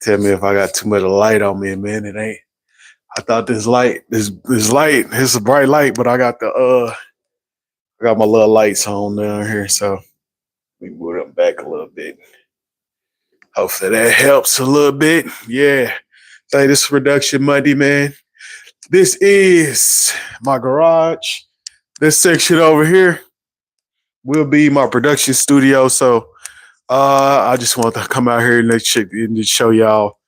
Tell me if I got too much light on me, man. It ain't. I thought this light, this light, it's a bright light, but I got I got my little lights on down here, so we move them back a little bit. Hopefully that helps a little bit. Yeah. Say this is Production Monday, man. This is my garage. This section over here will be my production studio. So I just want to come out here and just show y'all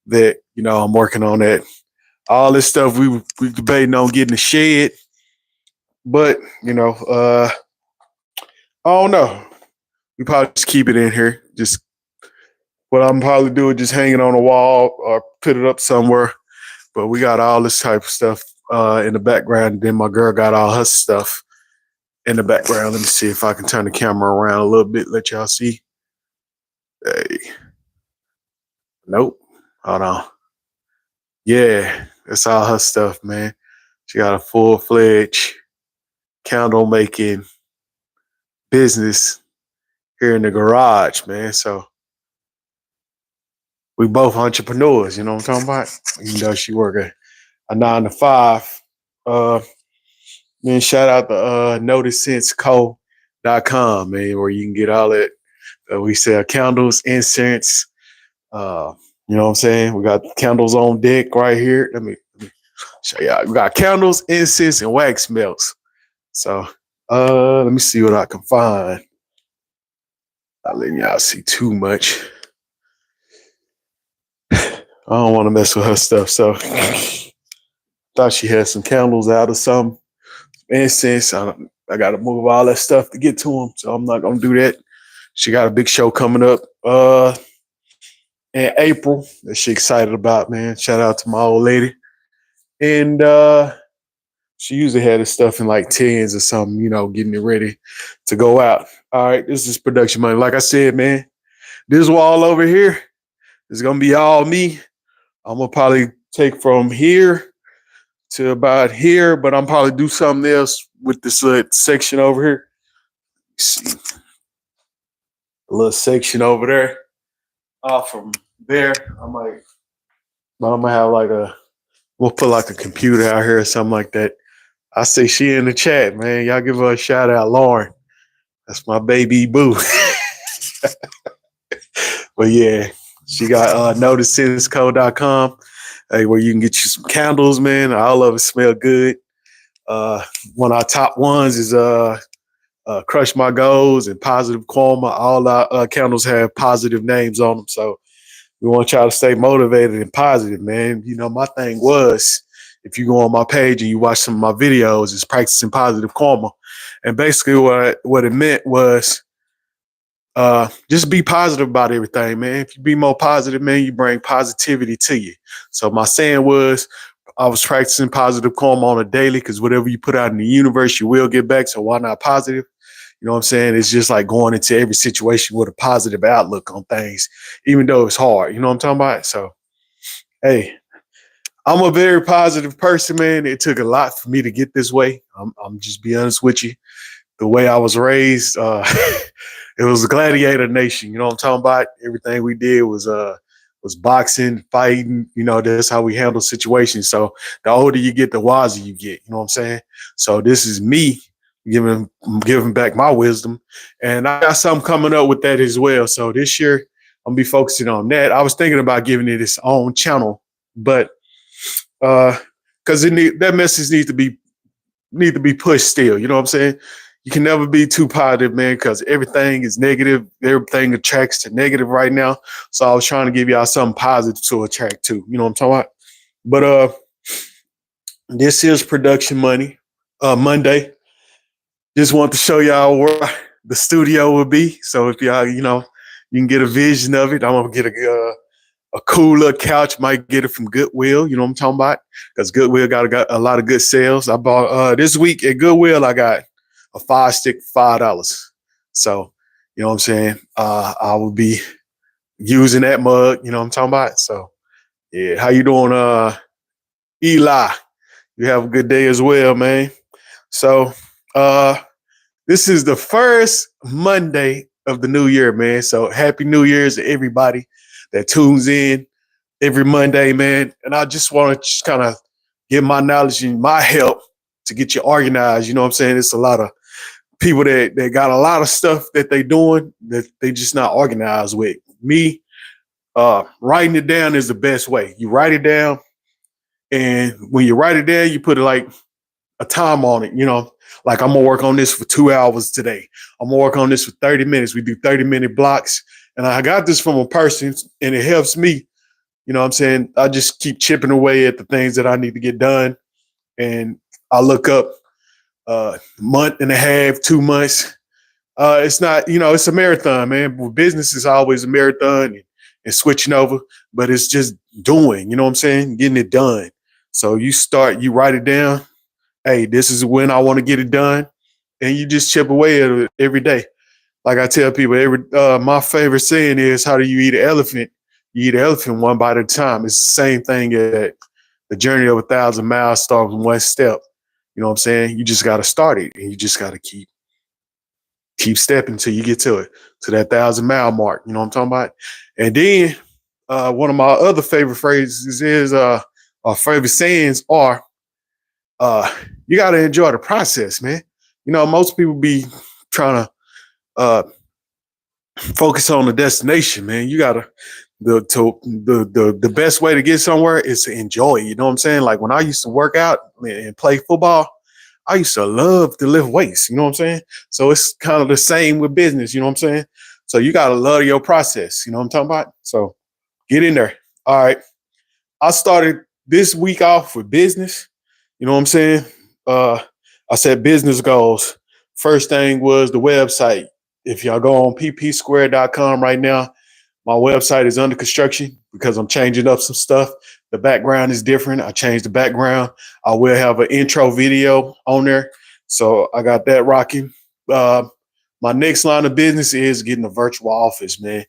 that, you know, I'm working on that. All this stuff we debating on getting the shed. But, you know, I don't know. We probably just keep it in here. Just what I'm probably doing, just hang it on a wall or put it up somewhere. But we got all this type of stuff in the background. And then my girl got all her stuff in the background. Let me see if I can turn the camera around a little bit, let y'all see. Hey. Nope. Hold on. Yeah, that's all her stuff, man. She got a full-fledged candle making business here in the garage, man. So we both entrepreneurs, you know what I'm talking about? Even though she work a 9 to 5. Man, shout out to noticesenseco.com, man, where you can get all that. We sell candles, incense. You know what I'm saying? We got candles on deck right here. Let me show y'all. We got candles, incense, and wax melts. So let me see what I can find. Not letting y'all see too much. I don't want to mess with her stuff. So thought she had some candles out or something. Incense. I got to move all that stuff to get to them. So I'm not going to do that. She got a big show coming up in April that she excited about, man. Shout out to my old lady. And she usually had this stuff in like tens or something, you know, getting it ready to go out. All right, this is production money. Like I said, man, this wall over here is going to be all me. I'm going to probably take from here to about here, but I'm probably do something else with this section over here. Let's see. A little section over there. From there, I'm gonna have like we'll put like a computer out here or something like that. I see she in the chat, man. Y'all give her a shout out, Lauren. That's my baby boo. But yeah, she got noticesenseco.com, where you can get you some candles, man. All of it smell good. One of our top ones is Crush My Goals and Positive Karma. All our candles have positive names on them. So we want y'all to stay motivated and positive, man. You know, my thing was, if you go on my page and you watch some of my videos, is practicing positive karma. And basically what it meant was just be positive about everything, man. If you be more positive, man, you bring positivity to you. So my saying was, I was practicing positive karma on a daily because whatever you put out in the universe, you will get back. So why not positive? You know what I'm saying? It's just like going into every situation with a positive outlook on things, even though it's hard. You know what I'm talking about? So, hey, I'm a very positive person, man. It took a lot for me to get this way. I'm just be honest with you. The way I was raised, it was a gladiator nation. You know what I'm talking about? Everything we did was boxing, fighting. You know, that's how we handle situations. So the older you get, the wiser you get. You know what I'm saying? So this is me giving back my wisdom. And I got something coming up with that as well. So this year, I'm gonna be focusing on that. I was thinking about giving it its own channel, but because that message needs to be pushed still. You know what I'm saying? You can never be too positive, man, because everything is negative. Everything attracts to negative right now. So I was trying to give y'all something positive to attract to. You know what I'm talking about? But this is Production Monday. Just want to show y'all where the studio will be. So if y'all, you know, you can get a vision of it. I'm gonna get a cool little couch. Might get it from Goodwill. You know what I'm talking about? Because Goodwill got a lot of good sales. I bought this week at Goodwill. I got a 5-stick for $5. So you know what I'm saying? I will be using that mug. You know what I'm talking about? So yeah, how you doing, Eli? You have a good day as well, man. So this is the first Monday of the new year, man. So happy New Year's to everybody that tunes in. every Monday, man. And I just want to just kind of give my knowledge and my help to get you organized. You know what I'm saying? It's a lot of people that got a lot of stuff that they doing that they just not organized with. Me, writing it down is the best way. You write it down, and when you write it down, you put it like a time on it, you know, like I'm gonna work on this for 2 hours today. I'm gonna work on this for 30 minutes. We do 30-minute blocks. And I got this from a person and it helps me. You know what I'm saying? I just keep chipping away at the things that I need to get done. And I look up month and a half, 2 months. It's not, you know, it's a marathon, man. Business is always a marathon and switching over, but it's just doing, you know what I'm saying? Getting it done. So you write it down. Hey, this is when I want to get it done. And you just chip away at it every day. Like I tell people, my favorite saying is, how do you eat an elephant? You eat an elephant one bite at a time. It's the same thing that the journey of 1,000 miles starts with one step. You know what I'm saying? You just got to start it, and you just got to keep stepping until you get to that 1,000-mile mark. You know what I'm talking about? And then one of my other favorite phrases is, our favorite sayings are, you got to enjoy the process, man. You know, most people be trying to focus on the destination, man. You gotta the best way to get somewhere is to enjoy it. You know what I'm saying? Like when I used to work out and play football, I used to love to lift weights. You know what I'm saying? So it's kind of the same with business. You know what I'm saying? So you gotta love your process. You know what I'm talking about? So get in there. All right. I started this week off with business. You know what I'm saying? I set business goals. First thing was the website. If y'all go on PpSquared.com right now, my website is under construction because I'm changing up some stuff. The background is different. I changed the background. I will have an intro video on there. So I got that rocking. My next line of business is getting a virtual office, man.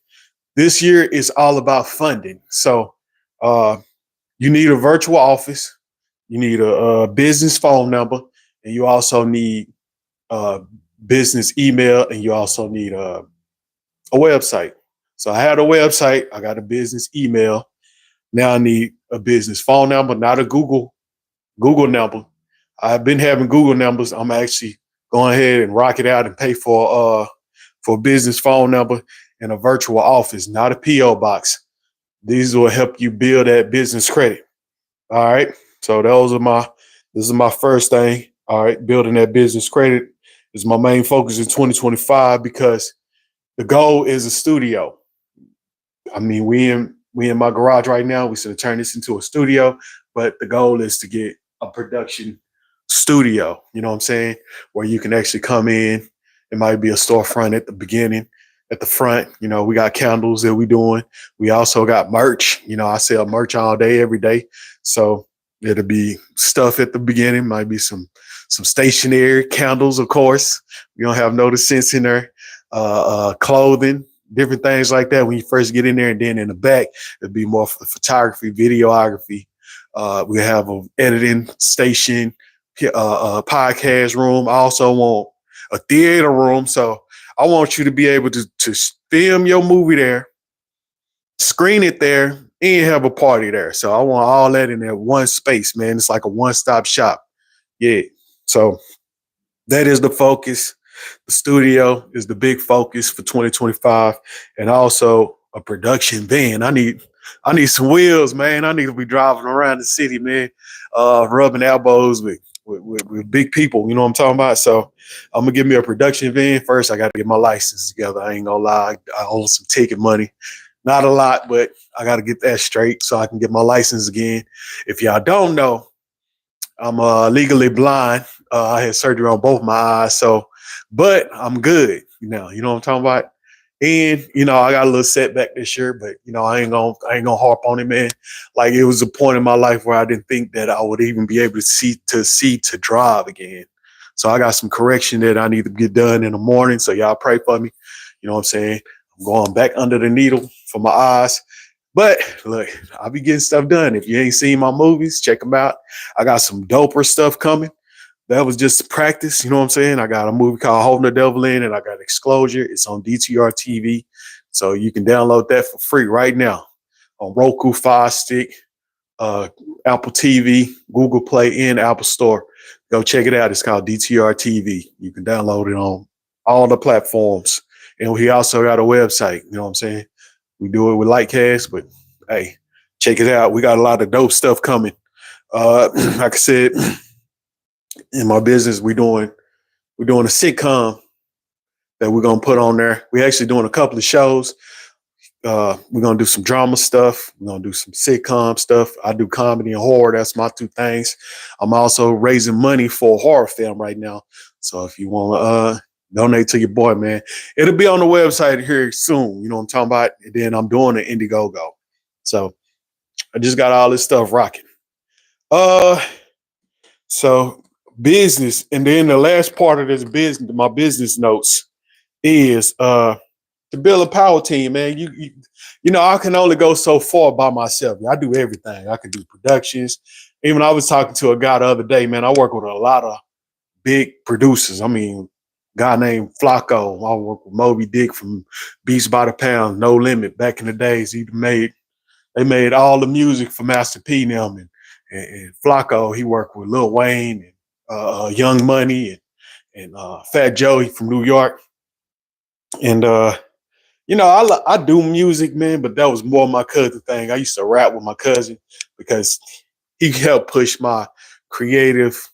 This year is all about funding. So you need a virtual office. You need a business phone number, and you also need business email, and you also need a website. So I had a website, I got a business email. Now I need a business phone number, not a Google number. I've been having Google numbers. I'm actually going ahead and rock it out and pay for a business phone number and a virtual office, not a PO box. These will help you build that business credit. All right. So this is my first thing. All right, building that business credit is my main focus in 2025 because the goal is a studio. I mean, we in my garage right now. We should turn this into a studio, but the goal is to get a production studio. You know what I'm saying? Where you can actually come in. It might be a storefront at the beginning, at the front. You know, we got candles that we doing. We also got merch. You know, I sell merch all day, every day. So it'll be stuff at the beginning. Might be some stationery, candles, of course. We don't have no sense in there. Clothing, different things like that when you first get in there. And then in the back, it'd be more for photography, videography. We have an editing station, podcast room. I also want a theater room. So I want you to be able to film your movie there, screen it there, and have a party there. So I want all that in that one space, man. It's like a one-stop shop. Yeah. So that is the focus. The studio is the big focus for 2025, and also a production van. I need some wheels, man. I need to be driving around the city, man, rubbing elbows with big people. You know what I'm talking about? So I'm gonna give me a production van first. I got to get my license together. I ain't gonna lie. I owe some ticket money. Not a lot, but I got to get that straight so I can get my license again. If y'all don't know, I'm legally blind. I had surgery on both my eyes, but I'm good. You know what I'm talking about. And I got a little setback this year, but I ain't gonna harp on it, man. Like it was a point in my life where I didn't think that I would even be able to drive again. So I got some correction that I need to get done in the morning. So y'all pray for me. You know what I'm saying? I'm going back under the needle for my eyes. But look, I'll be getting stuff done. If you ain't seen my movies, check them out. I got some doper stuff coming. That was just practice. You know what I'm saying? I got a movie called Holding the Devil In, and I got Exclosure. It's on DTR TV. So you can download that for free right now. on Roku, Fire Stick, Apple TV, Google Play, and Apple Store. Go check it out. It's called DTR TV. You can download it on all the platforms. And we also got a website. You know what I'm saying? We do it with Lightcast, but hey, check it out. We got a lot of dope stuff coming. Like I said, in my business, we're doing a sitcom that we're gonna put on there. We're actually doing a couple of shows. We're gonna do some drama stuff. We're gonna do some sitcom stuff. I do comedy and horror. That's my two things. I'm also raising money for a horror film right now. So if you want to donate to your boy, man, it'll be on the website here soon. You know what I'm talking about? And then I'm doing an Indiegogo. So I just got all this stuff rocking. So business, and then the last part of this business, my business notes is to build a power team, man. You know, I can only go so far by myself. I do everything. I can do productions. Even I was talking to a guy the other day, man. I work with a lot of big producers. I mean, a guy named Flacco. I work with Moby Dick from Beats by the Pound, No Limit. Back in the days, they made all the music for Master P and them, and Flacco. He worked with Lil Wayne and Young Money and Fat Joey from New York. And you know, I do music, man, but that was more my cousin thing. I used to rap with my cousin because he helped push my creative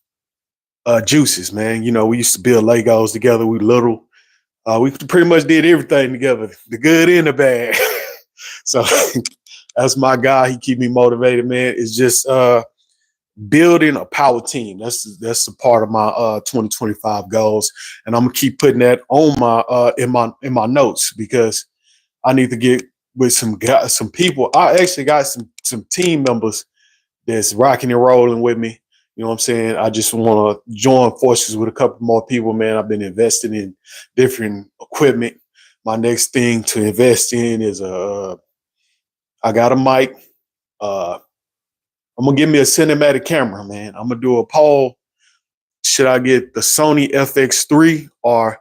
juices, man. You know, we used to build Legos together. We little. We pretty much did everything together, the good and the bad. So that's my guy. He keep me motivated, man. It's just building a power team. That's a part of my 2025 goals, and I'm gonna keep putting that on my in my notes because I need to get with some people. I actually got some team members that's rocking and rolling with me. You know what I'm saying? I just want to join forces with a couple more people, man. I've been investing in different equipment. My next thing to invest in is I got a mic. I'm gonna give me a cinematic camera, man. I'm gonna do a poll. Should I get the Sony FX3 or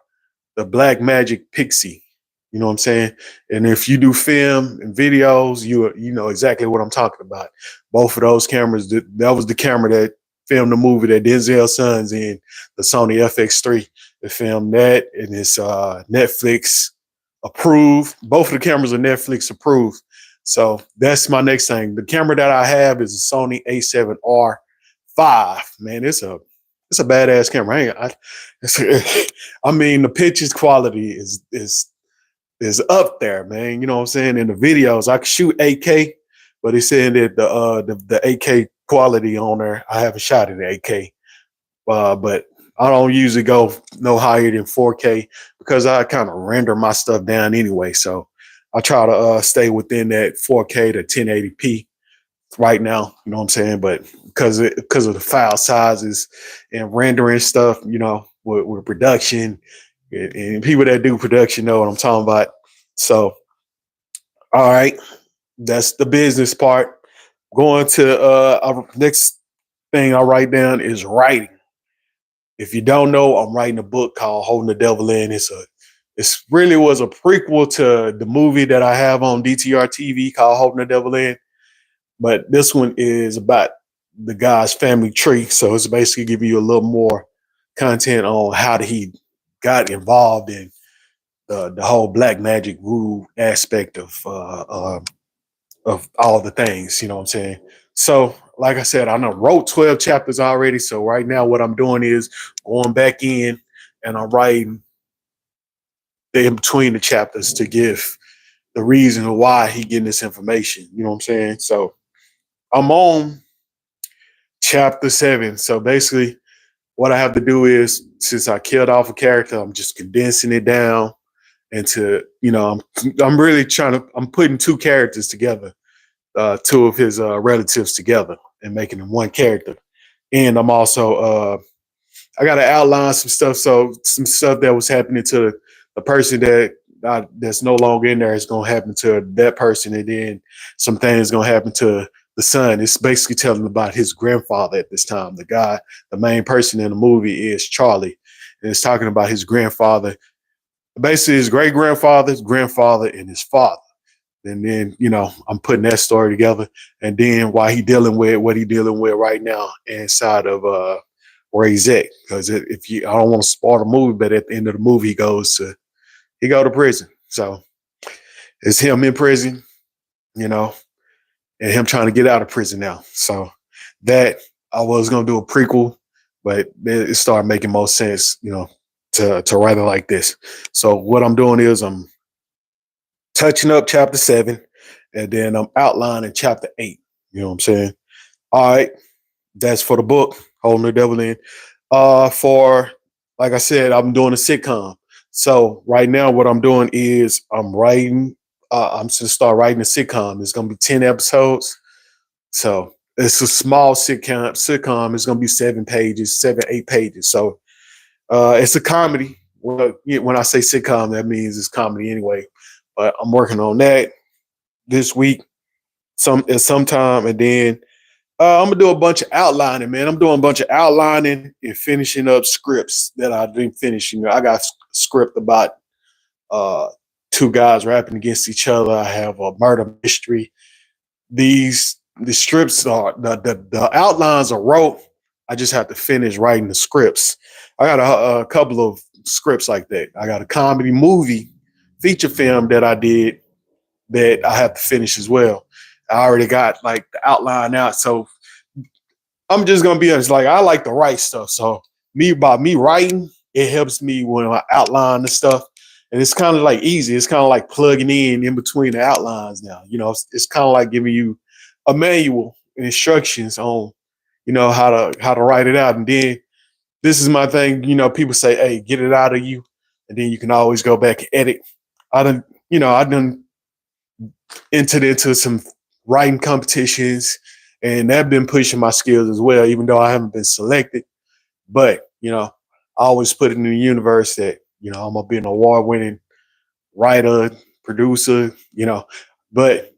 the Blackmagic Pixie? You know what I'm saying? And if you do film and videos, you know exactly what I'm talking about. Both of those cameras, that was the camera that filmed the movie that Denzel's son's in, the Sony FX3. They filmed that, and it's Netflix approved. Both of the cameras are Netflix approved. So that's my next thing. The camera that I have is a Sony A7R5. Man, it's a badass camera. I mean, the pictures quality is up there, man. You know what I'm saying? In the videos, I can shoot 8K, but it's saying that the 8K quality on there, I haven't shot it at 8K. But I don't usually go no higher than 4K because I kind of render my stuff down anyway. So I try to stay within that 4K to 1080p right now. You know what I'm saying? But because of the file sizes and rendering stuff, you know, with production and people that do production know what I'm talking about. So, all right, that's the business part. Going to our next thing I write down is writing. If you don't know, I'm writing a book called Holding the Devil In. It's really was a prequel to the movie that I have on DTR TV called Holding the Devil In. But this one is about the guy's family tree. So it's basically giving you a little more content on how he got involved in the whole black magic voodoo aspect of all the things, you know what I'm saying? So, like I said, I wrote 12 chapters already. So right now what I'm doing is going back in and I'm writing in between the chapters to give the reason why he getting this information. You know what I'm saying? So I'm on chapter 7. So basically what I have to do is, since I killed off a character, I'm just condensing it down into, you know, I'm really I'm putting two characters together, two of his relatives together and making them one character. And I'm also, I got to outline some stuff. So some stuff that was happening to the person that's no longer in there is going to happen to that person. And then some things going to happen to the son. It's basically telling about his grandfather at this time. The main person in the movie is Charlie. And it's talking about his grandfather, basically his great grandfather, his grandfather, and his father. And then, I'm putting that story together. And then while he dealing with what he dealing with right now inside of Ray Zek. Because I don't want to spoil the movie, but at the end of the movie, he go to prison. So it's him in prison, and him trying to get out of prison now. So that I was gonna do a prequel, but it started making more sense, to write it like this. So what I'm doing is I'm touching up chapter 7, and then I'm outlining chapter 8. You know what I'm saying? All right, that's for the book, Holding the Devil In. For like I said, I'm doing a sitcom. So right now, what I'm doing is I'm writing. I'm just start writing a sitcom. It's gonna be 10 episodes. So it's a small sitcom. It's gonna be 8 pages. So it's a comedy. Well, when I say sitcom, that means it's comedy anyway. But I'm working on that this week, sometime, and then I'm gonna do a bunch of outlining, man. I'm doing a bunch of outlining and finishing up scripts that I've been finishing. I got a script about two guys rapping against each other. I have a murder mystery. The strips are the outlines are wrote. I just have to finish writing the scripts. I got a couple of scripts like that. I got a comedy movie feature film that I did that I have to finish as well. I already got like the outline out. So I'm just gonna be honest, like I like to write stuff. So by me writing, it helps me when I outline the stuff. And it's kind of like easy. It's kind of like plugging in between the outlines now. It's kind of like giving you a manual and instructions on, how to write it out. And then this is my thing, people say, hey, get it out of you. And then you can always go back and edit. I done entered into some writing competitions, and that been pushing my skills as well, even though I haven't been selected. But, I always put it in the universe that, I'm gonna be an award-winning writer, producer, but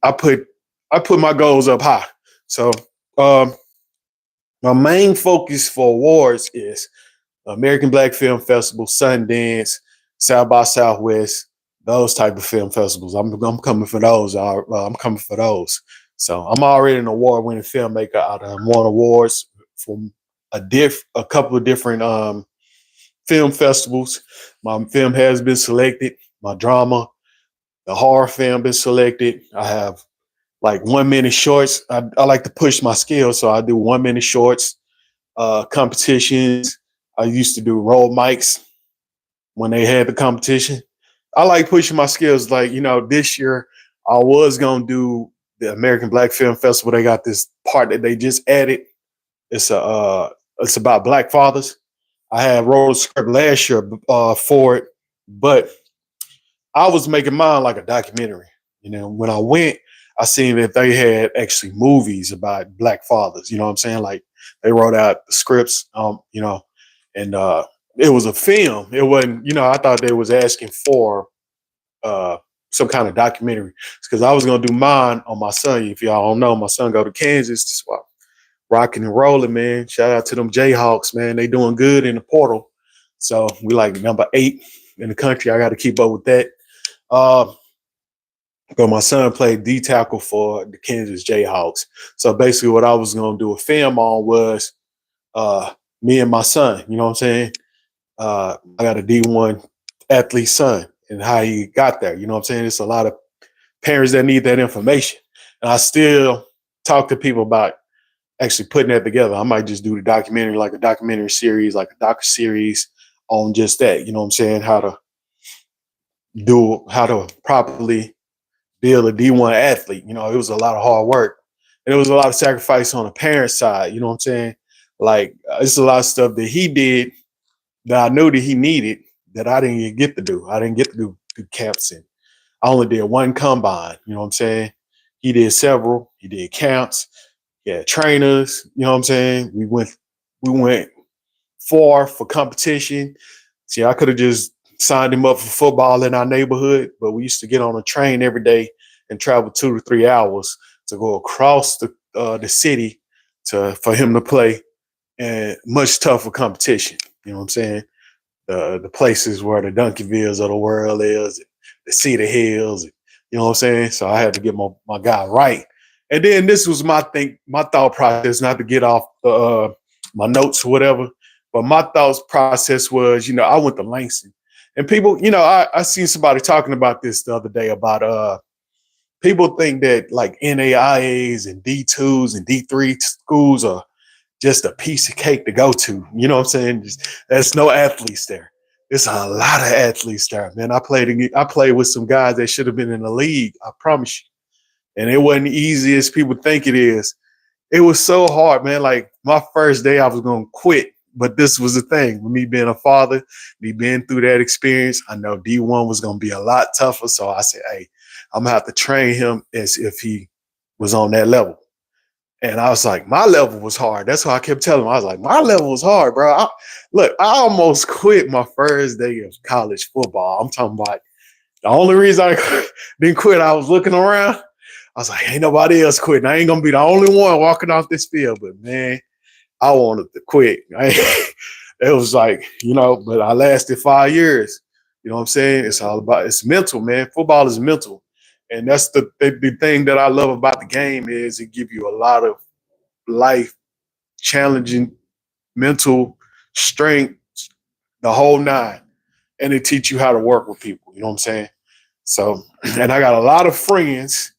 I put my goals up high. So my main focus for awards is American Black Film Festival, Sundance, South by Southwest, those type of film festivals. I'm coming for those. I'm coming for those. So I'm already an award-winning filmmaker. I won awards from a couple of different film festivals. My film has been selected. My drama, the horror film, been selected. I have like 1 minute shorts. I like to push my skills, so I do 1 minute shorts, competitions. I used to do roll mics when they had the competition. I like pushing my skills. Like, this year I was gonna do the American Black Film Festival. They got this part that they just added. It's about Black fathers. I had wrote a script last year for it, but I was making mine like a documentary. When I went, I seen that they had actually movies about Black fathers. You know what I'm saying? Like they wrote out the scripts, and it was a film. It wasn't, I thought they was asking for some kind of documentary, because I was gonna do mine on my son. If y'all don't know, my son go to Kansas. Rocking and rolling, man. Shout out to them Jayhawks, man. They doing good in the portal. So we like number 8 in the country. I got to keep up with that. But my son played D tackle for the Kansas Jayhawks. So basically, what I was gonna do a film on was me and my son. You know what I'm saying? I got a D1 athlete son and how he got there. You know what I'm saying? It's a lot of parents that need that information, and I still talk to people about actually putting that together. I might just do the documentary, like a documentary series, like a docu-series on just that. You know what I'm saying? How to properly build a D1 athlete. It was a lot of hard work, and it was a lot of sacrifice on the parent side. You know what I'm saying? Like it's a lot of stuff that he did that I knew that he needed that I didn't even get to do. I didn't get to do camps, and I only did one combine. You know what I'm saying? He did several. He did camps. Yeah, trainers, you know what I'm saying? We went far for competition. See, I could have just signed him up for football in our neighborhood, but we used to get on a train every day and travel 2 to 3 hours to go across the city for him to play, and much tougher competition. You know what I'm saying? The places where the Duncanvilles of the world is, the Cedar Hills, You know what I'm saying? So I had to get my guy right. And then this was my thought process, not to get off my notes or whatever, but my thought process was, I went to Langston. And people, I seen somebody talking about this the other day about people think that like NAIAs and D2s and D3 schools are just a piece of cake to go to. You know what I'm saying? There's no athletes there. There's a lot of athletes there, man. I played with some guys that should have been in the league. I promise you. And it wasn't easy as people think it is. It was so hard, man. Like my first day, I was gonna quit, but this was the thing. With me being a father, me being through that experience, I know D1 was gonna be a lot tougher. So I said, "Hey, I'm gonna have to train him as if he was on that level." And I was like, my level was hard. That's why I kept telling him. I was like, my level was hard, bro. I almost quit my first day of college football. I'm talking about the only reason I didn't quit, I was looking around. I was like, ain't nobody else quitting. I ain't going to be the only one walking off this field. But, man, I wanted to quit. It was like, but I lasted 5 years. You know what I'm saying? It's mental, man. Football is mental. And that's the thing that I love about the game is it gives you a lot of life challenging mental strength, the whole nine. And it teach you how to work with people. You know what I'm saying? So, and I got a lot of friends,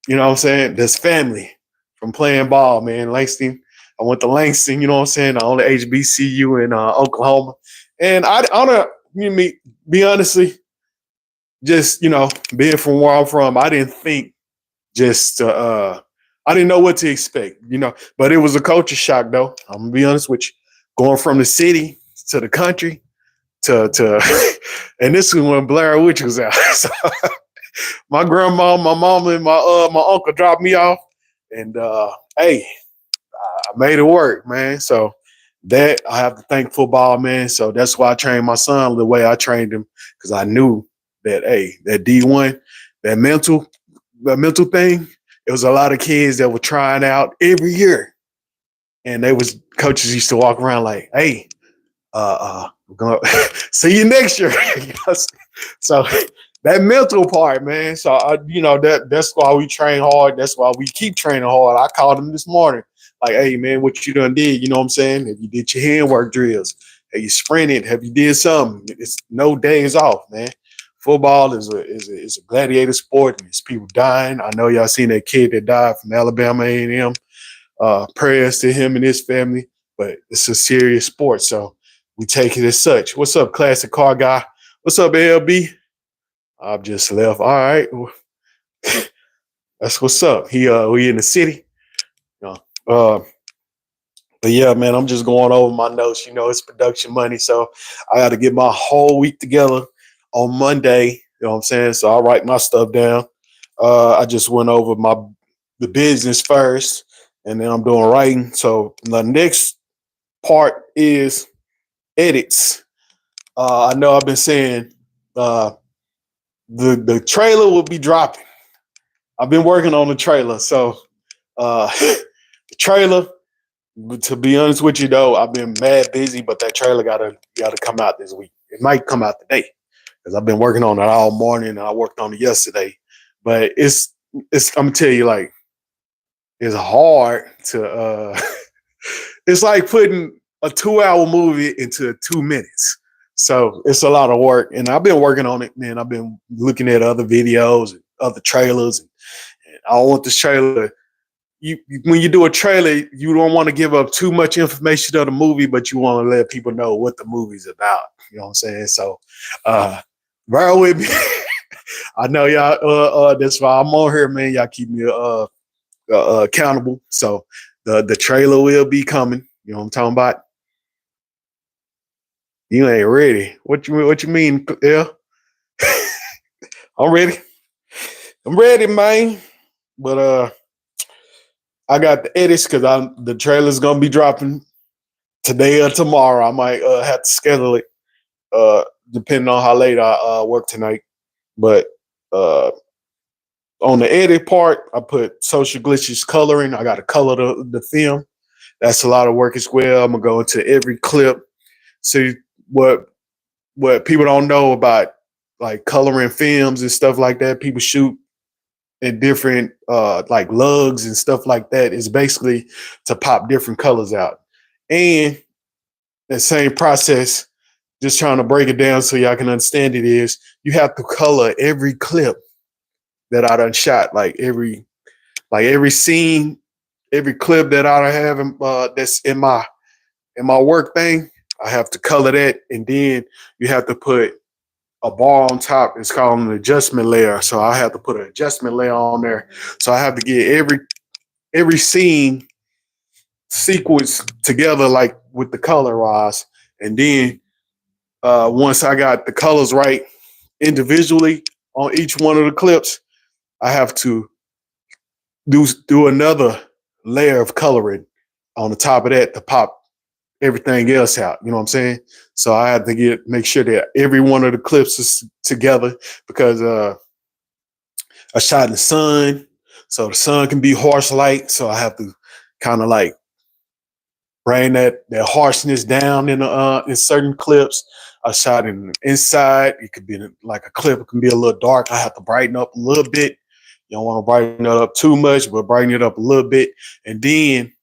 you know what I'm saying? That's family from playing ball, man. Langston. I went to Langston, you know what I'm saying? I own the HBCU in Oklahoma. And I don't be honestly, just, being from where I'm from, I didn't think I didn't know what to expect, but it was a culture shock though. I'm gonna be honest with you. Going from the city to the country to and this is when Blair Witch was out. So my grandma, my mama, and my uncle dropped me off. And hey, I made it work, man. So that I have to thank football, man. So that's why I trained my son the way I trained him, because I knew that that D1, that mental thing, it was a lot of kids that were trying out every year. And coaches used to walk around like, hey, we're gonna see you next year. So that mental part, man. So that's why we train hard. That's why we keep training hard. I called him this morning, like, hey man, what you done did? You know what I'm saying? Have you did your handwork drills? Have you sprinted? Have you did something? It's no days off, man. Football is a gladiator sport, and it's people dying. I know y'all seen that kid that died from Alabama A&M. Prayers to him and his family, but it's a serious sport, so we take it as such. What's up, classic car guy? What's up, LB? I've just left. All right, that's what's up. We in the city. But yeah, man, I'm just going over my notes. It's production money, so I got to get my whole week together on Monday. You know what I'm saying? So I'll write my stuff down. I just went over the business first, and then I'm doing writing. So the next part is edits. I know I've been saying the trailer will be dropping. I've been working on the trailer. So the trailer, to be honest with you though, I've been mad busy, but that trailer gotta come out this week. It might come out today because I've been working on it all morning and I worked on it yesterday. But it's I'm gonna tell you, like, it's hard to it's like putting a 2-hour movie into 2 minutes. So it's a lot of work. And I've been working on it, man. I've been looking at other videos and other trailers. And I don't want this trailer. When you do a trailer, you don't want to give up too much information of the movie, but you want to let people know what the movie's about. You know what I'm saying? So bear with me. I know y'all that's why I'm on here, man. Y'all keep me accountable. So the trailer will be coming. You know what I'm talking about? You ain't ready. What you mean, L? I'm ready. I'm ready, man. But I got the edits because the trailer's gonna be dropping today or tomorrow. I might have to schedule it depending on how late I work tonight. But on the edit part, I put social glitches coloring. I got to color the film. That's a lot of work as well. I'm gonna go into every clip, see what people don't know about like coloring films and stuff like that. People shoot in different like lugs and stuff like that. Is basically to pop different colors out. And that same process, just trying to break it down so y'all can understand it, is you have to color every clip that I done shot, like every scene, every clip that I have that's in my work thing. I have to color that, and then you have to put a bar on top. It's called an adjustment layer. So I have to put an adjustment layer on there. So I have to get every scene sequence together, like with the color wise, and then once I got the colors right individually on each one of the clips, I have to do another layer of coloring on the top of that to pop everything else out. You know what I'm saying? So I have to make sure that every one of the clips is together, because I shot in the sun, so the sun can be harsh light. So I have to kind of like bring that harshness down in certain clips. I shot in inside. It could be like a clip. It can be a little dark. I have to brighten up a little bit. You don't want to brighten it up too much, but brighten it up a little bit. And then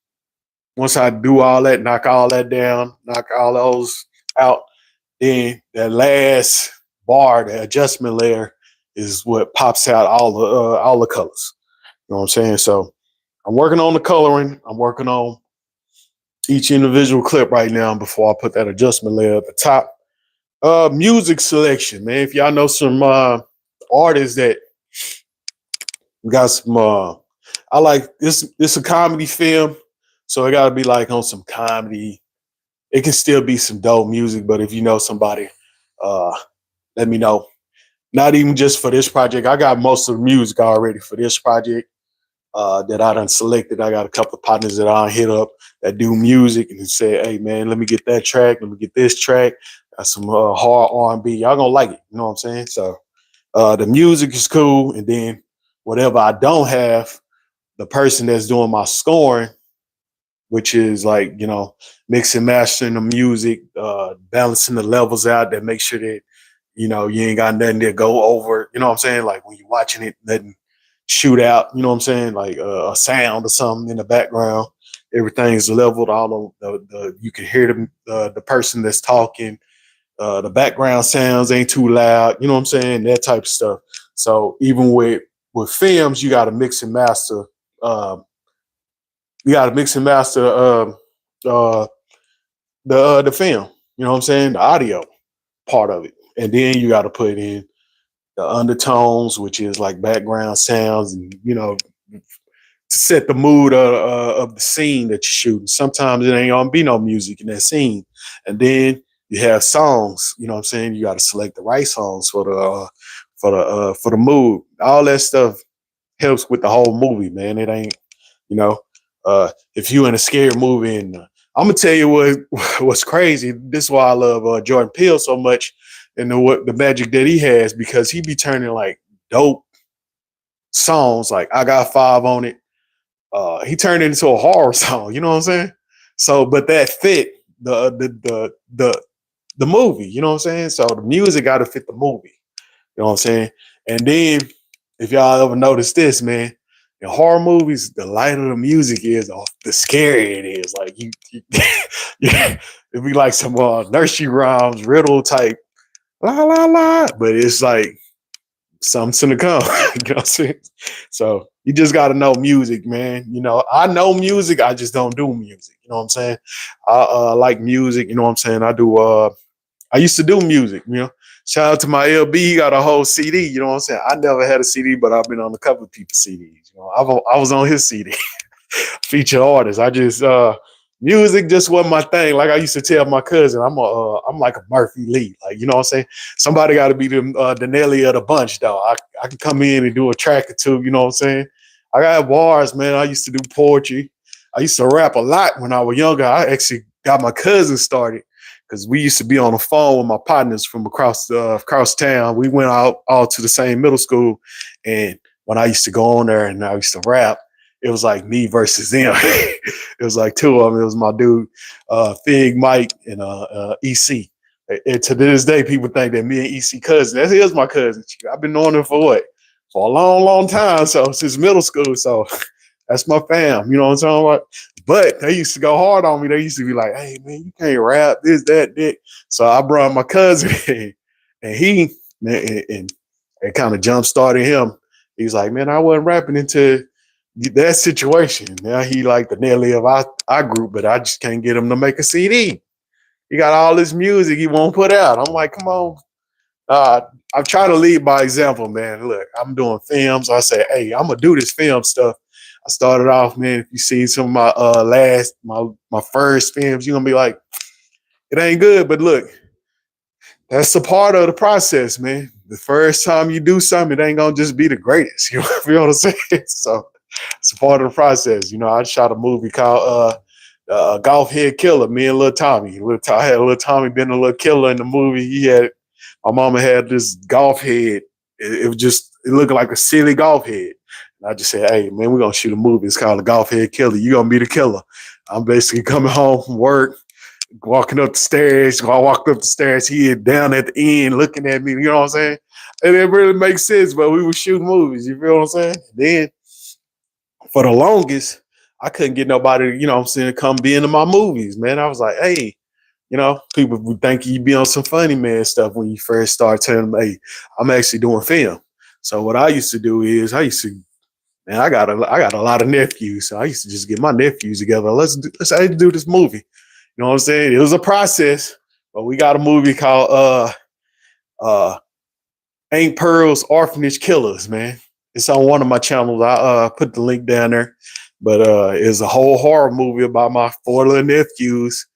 once I do all that, knock all that down, knock all those out, then that last bar, the adjustment layer, is what pops out all the colors. You know what I'm saying? So I'm working on the coloring. I'm working on each individual clip right now before I put that adjustment layer at the top. Music selection, man. If y'all know some artists that got some, I like this. This a comedy film, so it got to be like on some comedy. It can still be some dope music, but if you know somebody, let me know. Not even just for this project. I got most of the music already for this project that I done selected. I got a couple of partners that I hit up that do music and say, hey, man, let me get that track. Let me get this track. Got some hard R&B. Y'all gonna like it. You know what I'm saying? So the music is cool. And then whatever I don't have, the person that's doing my scoring, which is like, you know, mixing, mastering the music, balancing the levels out, that make sure that, you know, you ain't got nothing to go over. You know what I'm saying? Like when you're watching it, nothing shoot out. You know what I'm saying? Like a sound or something in the background. Everything's leveled. All the you can hear the person that's talking. The background sounds ain't too loud. You know what I'm saying? That type of stuff. So even with films, you got to mix and master. You got to mix and master the film. You know what I'm saying? The audio part of it, and then you got to put in the undertones, which is like background sounds, and you know, to set the mood of the scene that you're shooting. Sometimes it ain't gonna be no music in that scene, and then you have songs. You know what I'm saying? You got to select the right songs for the mood. All that stuff helps with the whole movie, man. It ain't, you know, if you in a scary movie, and I'm gonna tell you what's crazy. This is why I love Jordan Peele so much, and the magic that he has, because he be turning like dope songs, like I Got Five on it. He turned it into a horror song. You know what I'm saying? So, but that fit the movie. You know what I'm saying? So the music got to fit the movie. You know what I'm saying? And then if y'all ever notice this, man, in horror movies, the lighter the music is, the scarier it is. Like yeah, it'd be like some nursery rhymes, riddle type, la la la. But it's like something to come. You know what I'm saying? So you just got to know music, man. You know, I know music, I just don't do music. You know what I'm saying? I like music. You know what I'm saying? I used to do music. You know, shout out to my LB. He got a whole CD. You know what I'm saying? I never had a CD, but I've been on a couple of people's CDs. You know, I was on his CD. Feature artist. I just music just wasn't my thing. Like I used to tell my cousin, I'm like a Murphy Lee. Like, you know what I'm saying? Somebody got to be the Nelly of the bunch, though. I can come in and do a track or two. You know what I'm saying? I got bars, man. I used to do poetry. I used to rap a lot when I was younger. I actually got my cousin started because we used to be on the phone with my partners from across town. We went out all to the same middle school, and when I used to go on there and I used to rap, it was like me versus them. It was like two of them. It was my dude, Fig Mike and EC. And to this day, people think that me and EC cousin. That is my cousin. I've been knowing him for what? For a long, long time. So since middle school. So that's my fam. You know what I'm talking about? But they used to go hard on me. They used to be like, "Hey man, you can't rap this, that, that." So I brought my cousin, and he and it kind of jump started him. He's like, "Man, I wasn't rapping into that situation." Now he like the Nelly of our group, but I just can't get him to make a CD. He got all this music he won't put out. I'm like, come on. I'm trying to lead by example, man. Look, I'm doing films. I say, hey, I'm gonna do this film stuff. I started off, man. If you see some of my my first films, you're gonna be like, it ain't good, but look, that's a part of the process, man. The first time you do something, it ain't gonna just be the greatest. You know what I'm saying? So it's a part of the process. You know, I shot a movie called Golf Head Killer. Me and Little Tommy. I had Little Tommy been a little killer in the movie. My mama had this golf head. It was just, it looked like a silly golf head. And I just said, hey, man, we're going to shoot a movie. It's called The Golf Head Killer. You're going to be the killer. I'm basically coming home from work, walking up the stairs. I walked up the stairs. He had down at the end looking at me. You know what I'm saying? And it really makes sense, but we were shooting movies. You feel what I'm saying? Then for the longest, I couldn't get nobody, you know what I'm saying, to come be into my movies, man. I was like, hey, you know, people would think you be on some funny man stuff when you first start telling them, hey, I'm actually doing film. So what I used to do is man, I got a lot of nephews. So I used to just get my nephews together. Let's do this movie. You know what I'm saying? It was a process, but we got a movie called Ain't Pearl's Orphanage Killers, man. It's on one of my channels. I put the link down there. But it's a whole horror movie about my four little nephews.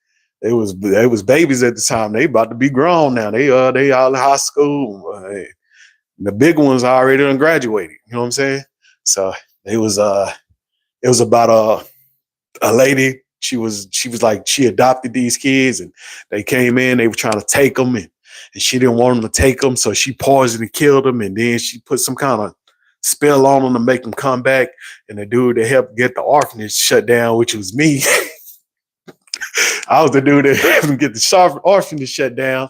They was babies at the time. They about to be grown now. They all in high school. The big ones already done graduated. You know what I'm saying? So it was about a lady. She was like, she adopted these kids, and they came in. They were trying to take them, and she didn't want them to take them, so she poisoned and killed them. And then she put some kind of spell on them to make them come back. And the dude that helped get the orphanage shut down, which was me. I was the dude that helped them get the orphanage shut down.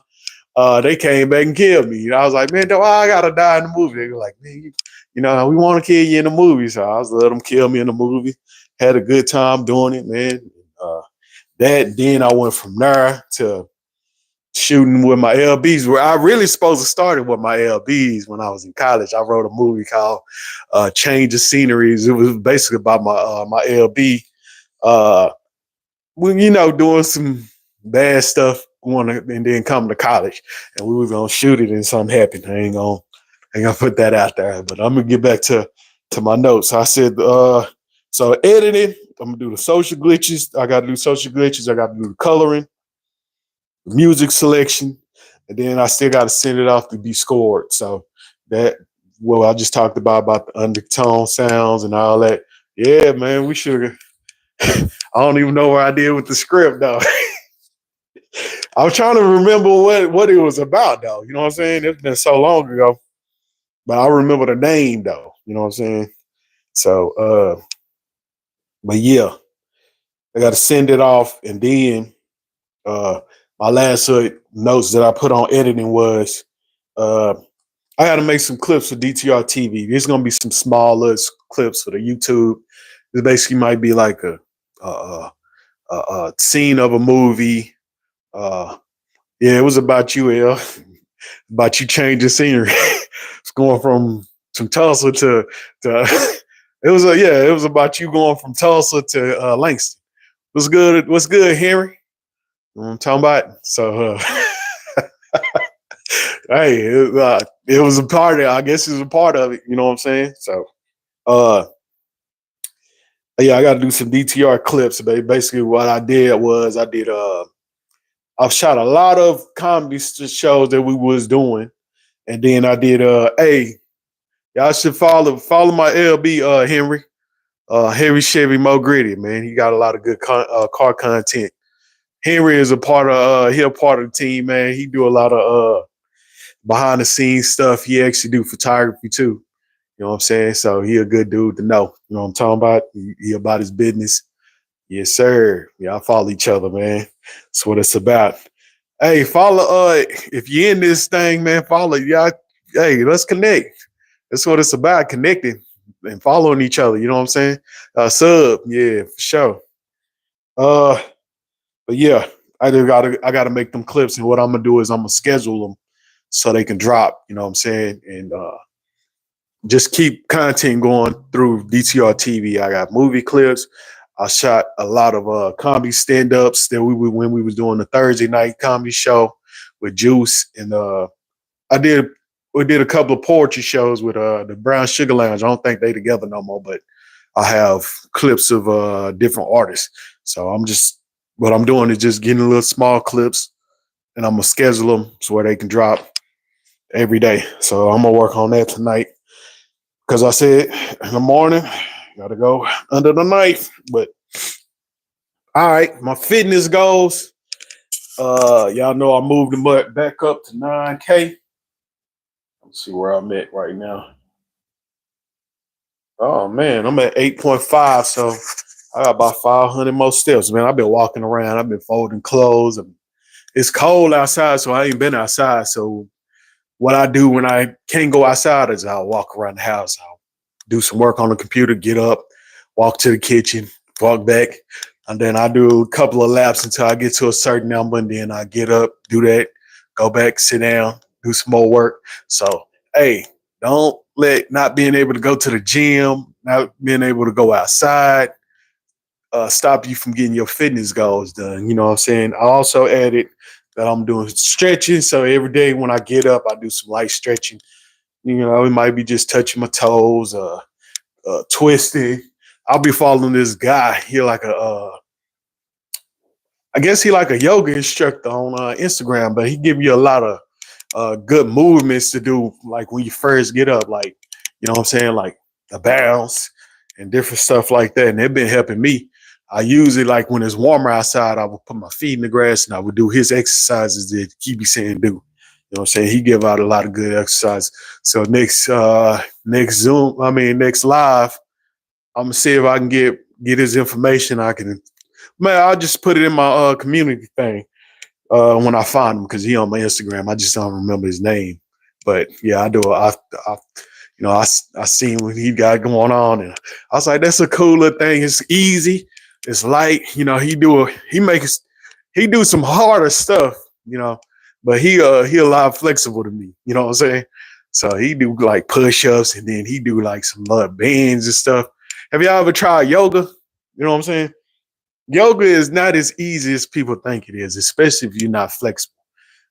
They came back and killed me. I was like, man, I gotta die in the movie. They were like, man, you know, we want to kill you in the movie. So I was let them kill me in the movie. Had a good time doing it, man. Then I went from there to shooting with my LBs, where I really supposed to started with my LBs when I was in college. I wrote a movie called Change of Sceneries. It was basically about my LB, when, you know, doing some bad stuff and then coming to college, and we was gonna shoot it and something happened. I ain't gonna put that out there, but I'm gonna get back to my notes. I said, so editing, I'm gonna do the social glitches. I gotta do social glitches. I gotta do the coloring, music selection, and then I still got to send it off to be scored. So that, well, I just talked about the undertone sounds and all that. Yeah, man, we should. I don't even know what I did with the script though. I was trying to remember what it was about though. You know what I'm saying? It's been so long ago, but I remember the name though. You know what I'm saying? So, but yeah, I got to send it off, and then my last notes that I put on editing was I got to make some clips for DTR TV. There's gonna be some small little clips for the YouTube. It basically might be like a scene of a movie. Yeah, it was about you, El. About you changing scenery. It's going from Tulsa to it was about you going from Tulsa to Langston. What's good? What's good, Henry? You know what I'm talking about? So hey, it was a part of it. I guess it was a part of it, you know what I'm saying? So yeah, I gotta do some DTR clips. Basically what I did was I shot a lot of comedy shows that we was doing, and then I did hey, y'all should follow my LB Henry. Henry Chevy Mo Gritty, man. He got a lot of good car content. Henry is a part of the team, man. He do a lot of behind the scenes stuff. He actually do photography too. You know what I'm saying? So he a good dude to know. You know what I'm talking about? He about his business. Yes, sir. Yeah, I follow each other, man. That's what it's about. Hey, follow. If you're in this thing, man, follow. Y'all. Hey, let's connect. That's what it's about, connecting and following each other. You know what I'm saying? Sub, yeah, for sure. Uh, but yeah, I gotta make them clips, and what I'm gonna do is I'm gonna schedule them so they can drop. You know what I'm saying? And just keep content going through DTR TV. I got movie clips. I shot a lot of comedy stand-ups that when we was doing the Thursday night comedy show with Juice, and I did we did a couple of poetry shows with the Brown Sugar Lounge. I don't think they together no more, but I have clips of different artists. So I'm just what I'm doing is just getting little small clips, and I'm gonna schedule them so where they can drop every day. So I'm gonna work on that tonight because I said in the morning gotta go under the knife. But all right, my fitness goals. Y'all know I moved them back up to 9K. Let's see where I'm at right now. Oh man, I'm at 8.5, so I got about 500 more steps. Man, I've been walking around. I've been folding clothes. And it's cold outside, so I ain't been outside. So what I do when I can't go outside is I'll walk around the house. I'll do some work on the computer, get up, walk to the kitchen, walk back, and then I do a couple of laps until I get to a certain number, and then I get up, do that, go back, sit down, do some more work. So, hey, don't let not being able to go to the gym, not being able to go outside, stop you from getting your fitness goals done. You know what I'm saying? I also added that I'm doing stretching. So every day when I get up, I do some light stretching. You know, it might be just touching my toes, twisting. I'll be following this guy. He like I guess he like a yoga instructor on Instagram, but he give you a lot of good movements to do, like when you first get up, like you know what I'm saying, like the bounce and different stuff like that. And they've been helping me. I use it like when it's warmer outside, I would put my feet in the grass and I would do his exercises that he be saying do. You know what I'm saying? He give out a lot of good exercise. So next live, I'm gonna see if I can get his information. I'll just put it in my community thing when I find him because he on my Instagram. I just don't remember his name. But yeah, I do. I seen what he got going on, and I was like, that's a cool little thing. It's easy, it's light. You know, he do some harder stuff. You know, but he a lot flexible to me. You know what I'm saying? So he do like push ups, and then he do like some bands and stuff. Have y'all ever tried yoga? You know what I'm saying? Yoga is not as easy as people think it is, especially if you're not flexible.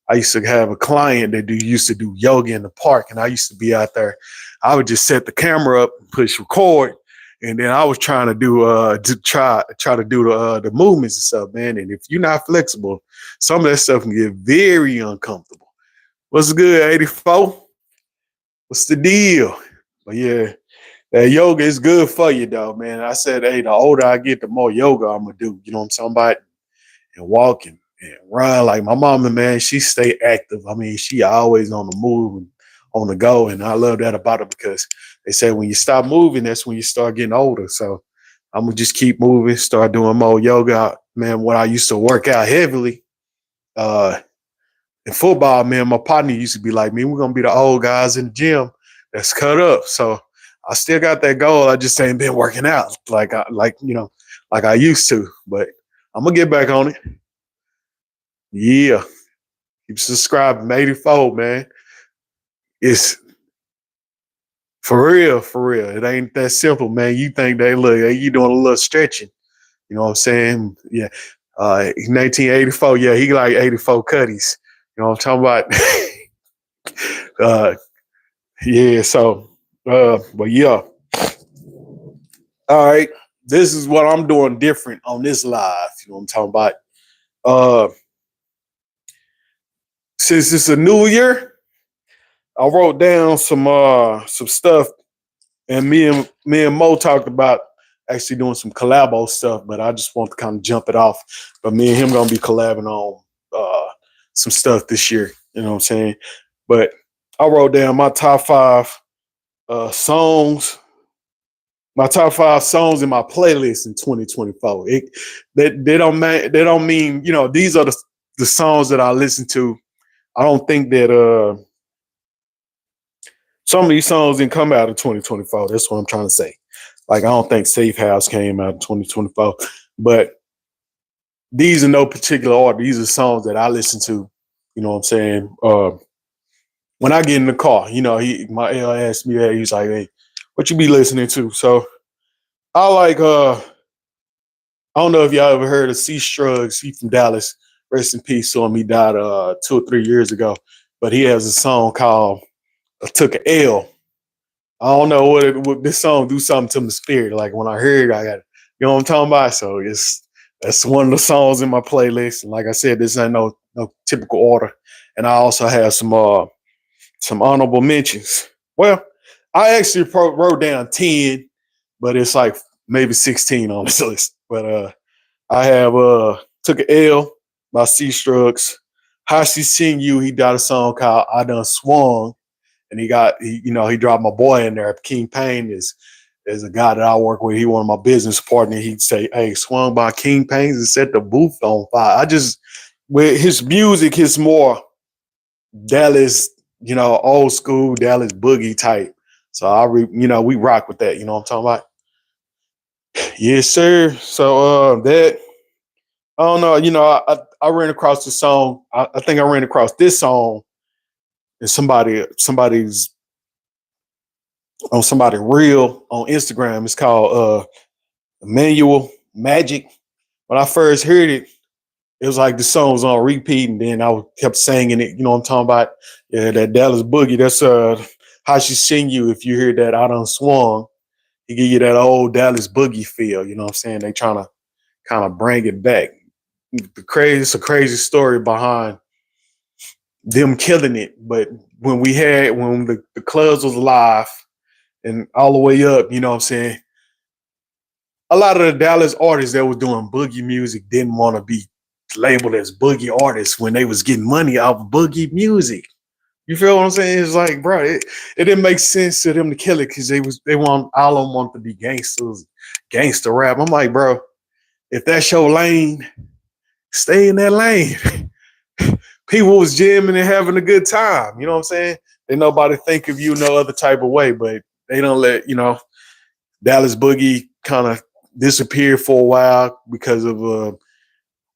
I used to have a client that used to do yoga in the park, and I used to be out there. I would just set the camera up, push record, and then I was trying to do try to do the movements and stuff, man. And if you're not flexible, some of that stuff can get very uncomfortable. What's good, 84? What's the deal? But yeah, that yoga is good for you, though, man. I said, hey, the older I get, the more yoga I'm gonna do. You know what I'm talking about? And walk and run. Like my mama, man, she stay active. I mean, she always on the move and on the go. And I love that about her because they say when you stop moving, that's when you start getting older. So I'm gonna just keep moving, start doing more yoga. Man, when I used to work out heavily, in football, man, my partner used to be like, me, we're gonna be the old guys in the gym that's cut up. So I still got that goal. I just ain't been working out like I used to. But I'm gonna get back on it. Yeah. Keep subscribing. 84, man. It's for real, for real. It ain't that simple, man. You think you doing a little stretching. You know what I'm saying? Yeah. 1984, yeah, he like 84 cutties. You know what I'm talking about? Yeah, so but yeah. All right. This is what I'm doing different on this live. You know what I'm talking about? Since it's a new year, I wrote down some stuff, and me and Mo talked about actually doing some collabo stuff, but I just want to kind of jump it off. But me and him gonna be collabing on some stuff this year. You know what I'm saying? But I wrote down my top five songs, my top five songs in my playlist in 2024. They don't mean these are the songs that I listen to, I don't think that some of these songs didn't come out in 2024. That's what I'm trying to say. Like I don't think Safe House came out in 2024, but these are no particular order. These are songs that I listen to. You know what I'm saying? When I get in the car, you know, my L asked me that. He's like, "Hey, what you be listening to?" So I like I don't know if y'all ever heard of C Struggs. He from Dallas. Rest in peace. So him. He died 2 or 3 years ago. But he has a song called "I Took a L." I don't know what this song do something to my spirit. Like when I hear it, I got, you know what I'm talking about. So that's one of the songs in my playlist. And like I said, this ain't no typical order. And I also have some honorable mentions. Well, I actually wrote down 10, but it's like maybe 16 on this list. But I have Took a L by C Struggs. How She Sing You, he got a song called I Done Swung. And he dropped my boy in there. King Payne is a guy that I work with. He one of my business partners. He'd say, "Hey, swung by King Payne's and set the booth on fire." With his music, his more Dallas, old school Dallas boogie type. So we rock with that. You know what I'm talking about? Yes, sir. So that I don't know. I ran across the song. I think I ran across this song and somebody's on somebody real on Instagram. It's called Manual Magic. When I first heard it, it was like the song was on repeat, and then I kept singing it. You know what I'm talking about? Yeah, that Dallas Boogie. That's How She Sing You. If you hear that, I Done Swung. He give you that old Dallas Boogie feel. You know what I'm saying? They trying to kind of bring it back. It's a crazy story behind them killing it. But when the clubs was live and all the way up, you know what I'm saying? A lot of the Dallas artists that was doing boogie music didn't want to be labeled as boogie artists when they was getting money off of boogie music. You feel what I'm saying? It's like, bro, it didn't make sense to them to kill it because they want all of them want to be gangsters, gangster rap. I'm like, bro, if that's your lane, stay in that lane. People was jamming and having a good time. You know what I'm saying? Ain't nobody think of you no other type of way, but they don't let, Dallas Boogie kind of disappeared for a while because of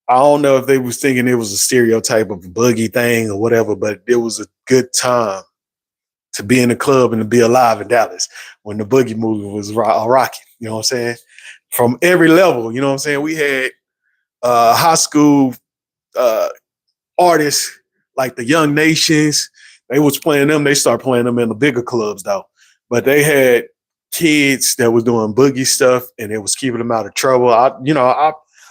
I don't know if they was thinking it was a stereotype of a boogie thing or whatever, but it was a good time to be in the club and to be alive in Dallas when the boogie movie was rocking. You know what I'm saying? From every level, you know what I'm saying? We had high school artists like the Young Nations. They was playing them. They started playing them in the bigger clubs though. But they had kids that was doing boogie stuff and it was keeping them out of trouble.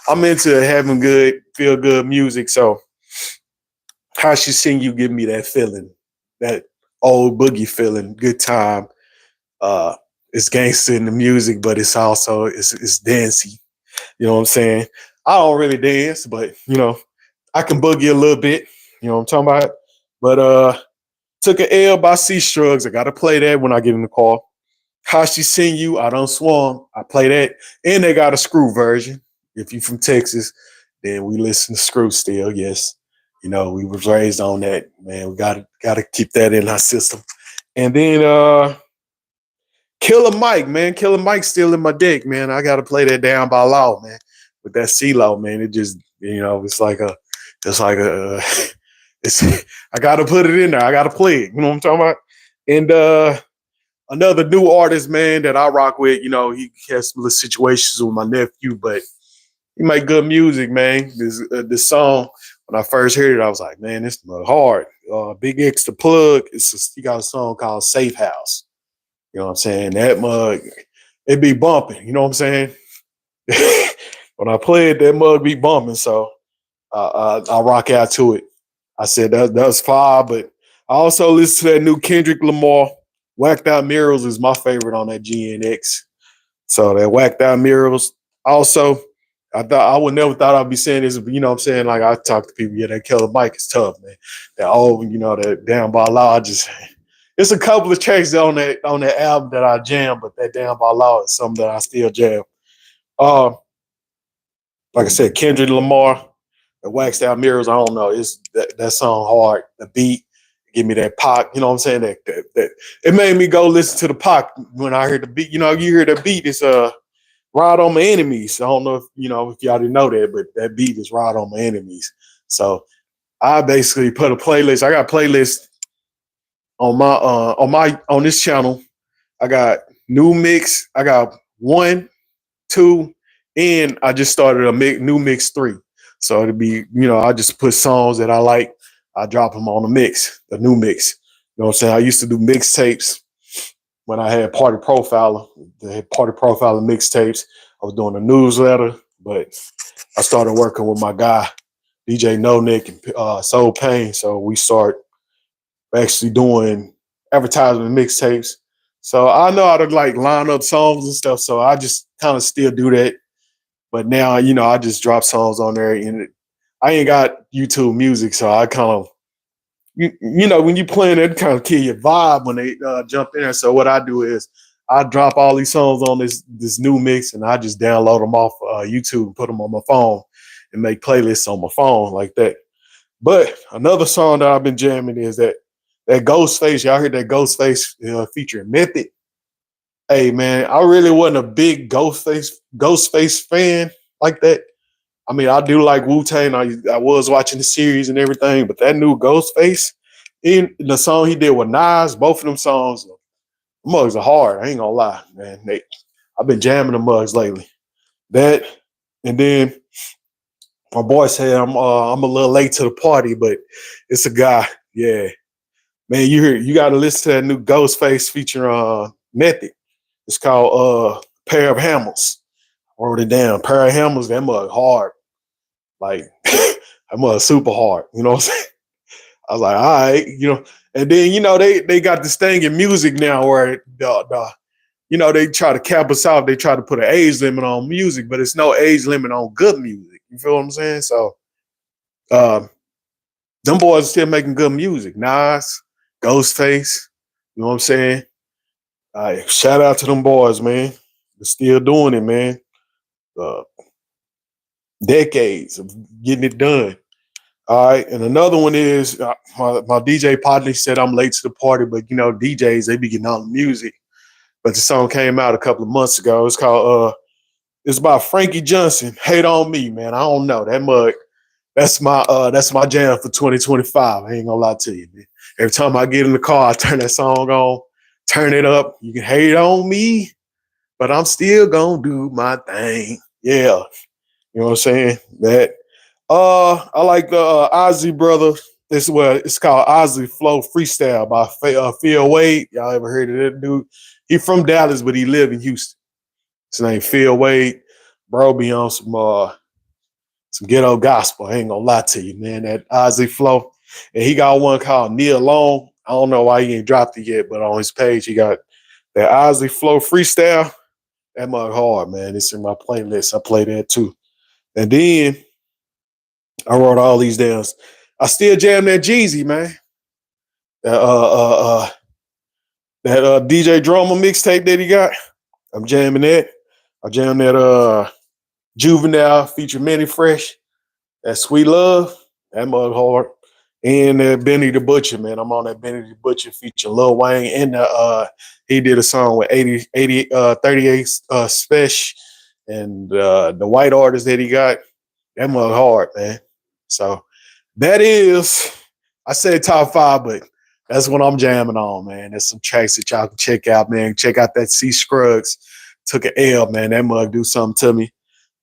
I'm into having good, feel good music. So How She Sing You give me that feeling, that old boogie feeling, good time. It's gangster in the music, but it's also it's dancey. You know what I'm saying? I don't really dance, but I can boogie a little bit. You know what I'm talking about? But Took an L by C Struggs. I gotta play that when I get in the car. How She Sing You, I Done Swung. I play that. And they got a screw version. If you from Texas, then we listen to screw still, yes. We was raised on that, man. We gotta keep that in our system. And then Killer Mike, man. Killer Mike's still in my deck, man. I gotta play that Down by Law, man. With that CeeLo, man. It just, it's I gotta put it in there. I gotta play it. You know what I'm talking about? And another new artist, man, that I rock with, he has some little situations with my nephew, but he make good music, man. This song, when I first heard it, I was like, man, this is hard. Big X the Plug, he got a song called Safe House. You know what I'm saying? That mug, it be bumping. You know what I'm saying? When I play it, that mug be bumping. So I rock out to it. I said that was fire, but I also listen to that new Kendrick Lamar. Whacked Out Murals is my favorite on that GNX. So that Whacked Out Murals. Also, I would never thought I'd be saying this, but you know what I'm saying? Like I talk to people, yeah, that Killer Mike is tough, man. That old, that Down by Law, it's a couple of tracks on that album that I jam, but that Down by Law is something that I still jam. Like I said, Kendrick Lamar, the waxed out mirrors. I don't know. It's that song hard. The beat give me that pop. You know what I'm saying? That it made me go listen to the pop when I heard the beat. You know, you hear the beat. It's Ride on My Enemies. I don't know if y'all didn't know that, but that beat is Ride on My Enemies. So I basically put a playlist. I got a playlist on this channel. I got new mix. I got 1, 2, and I just started a new mix 3. So it'll be, I just put songs that I like. I drop them on the new mix. You know what I'm saying? I used to do mixtapes when I had Party Profiler. They had Party Profiler mixtapes. I was doing a newsletter, but I started working with my guy, DJ No Nick and Soul Pain. So we start actually doing advertisement mixtapes. So I know how to like line up songs and stuff. So I just kind of still do that. But now, I just drop songs on there, and I ain't got YouTube music. So I kind of, when you playing it, kind of kill your vibe when they jump in there. So what I do is I drop all these songs on this new mix, and I just download them off YouTube and put them on my phone and make playlists on my phone like that. But another song that I've been jamming is that Ghostface. Y'all heard that Ghostface featuring Method? Hey man, I really wasn't a big Ghostface fan like that. I mean, I do like Wu-Tang. I was watching the series and everything, but that new Ghostface in the song he did with Nas, both of them songs, mugs are hard. I ain't gonna lie, man. I've been jamming the mugs lately. That, and then my boy said I'm a little late to the party, but it's a guy. Yeah, man, you got to listen to that new Ghostface featuring Method. It's called Pair of Hammers. I wrote it down. Pair of Hammers. That mug hard. Like that mug super hard. You know what I'm saying? I was like, all right, and then they got this thing in music now where they try to cap us off. They try to put an age limit on music, but it's no age limit on good music. You feel what I'm saying? So them boys are still making good music. Nas, Ghostface, you know what I'm saying? Shout out to them boys, man. They're still doing it, man. Decades of getting it done. All right, and another one is my DJ partner said I'm late to the party, but DJs, they be getting all the music. But the song came out a couple of months ago. It's called it's about Frankie Johnson. Hate on Me, man. I don't know. That mug, that's my jam for 2025. I ain't gonna lie to you, man. Every time I get in the car, I turn that song on, turn it up. You can hate on me, but I'm still gonna do my thing. Yeah. You know what I'm saying? That I like the Ozzy brother. It's called Ozzy Flow Freestyle by Phil Wade. Y'all ever heard of that dude? He from Dallas, but he live in Houston. His name Phil Wade. Bro be on some ghetto gospel. I ain't gonna lie to you, man. That Ozzy Flow. And he got one called Neil Long. I don't know why he ain't dropped it yet, but on his page he got that Ozzy Flow Freestyle. That mug hard, man. It's in my playlist. I play that too. And then I wrote all these down. I still jam that Jeezy, man. That DJ Drama mixtape that he got. I'm jamming that. I jam that Juvenile feature Manny Fresh. That Sweet Love. That mug hard. And Benny the Butcher, man. I'm on that Benny the Butcher feature Lil Wayne. And he did a song with 38 Special and the white artist that he got. That mug hard, man. So that is, I said top 5, but that's what I'm jamming on, man. There's some tracks that y'all can check out, man. Check out that C Scruggs. Took an L, man. That mug do something to me.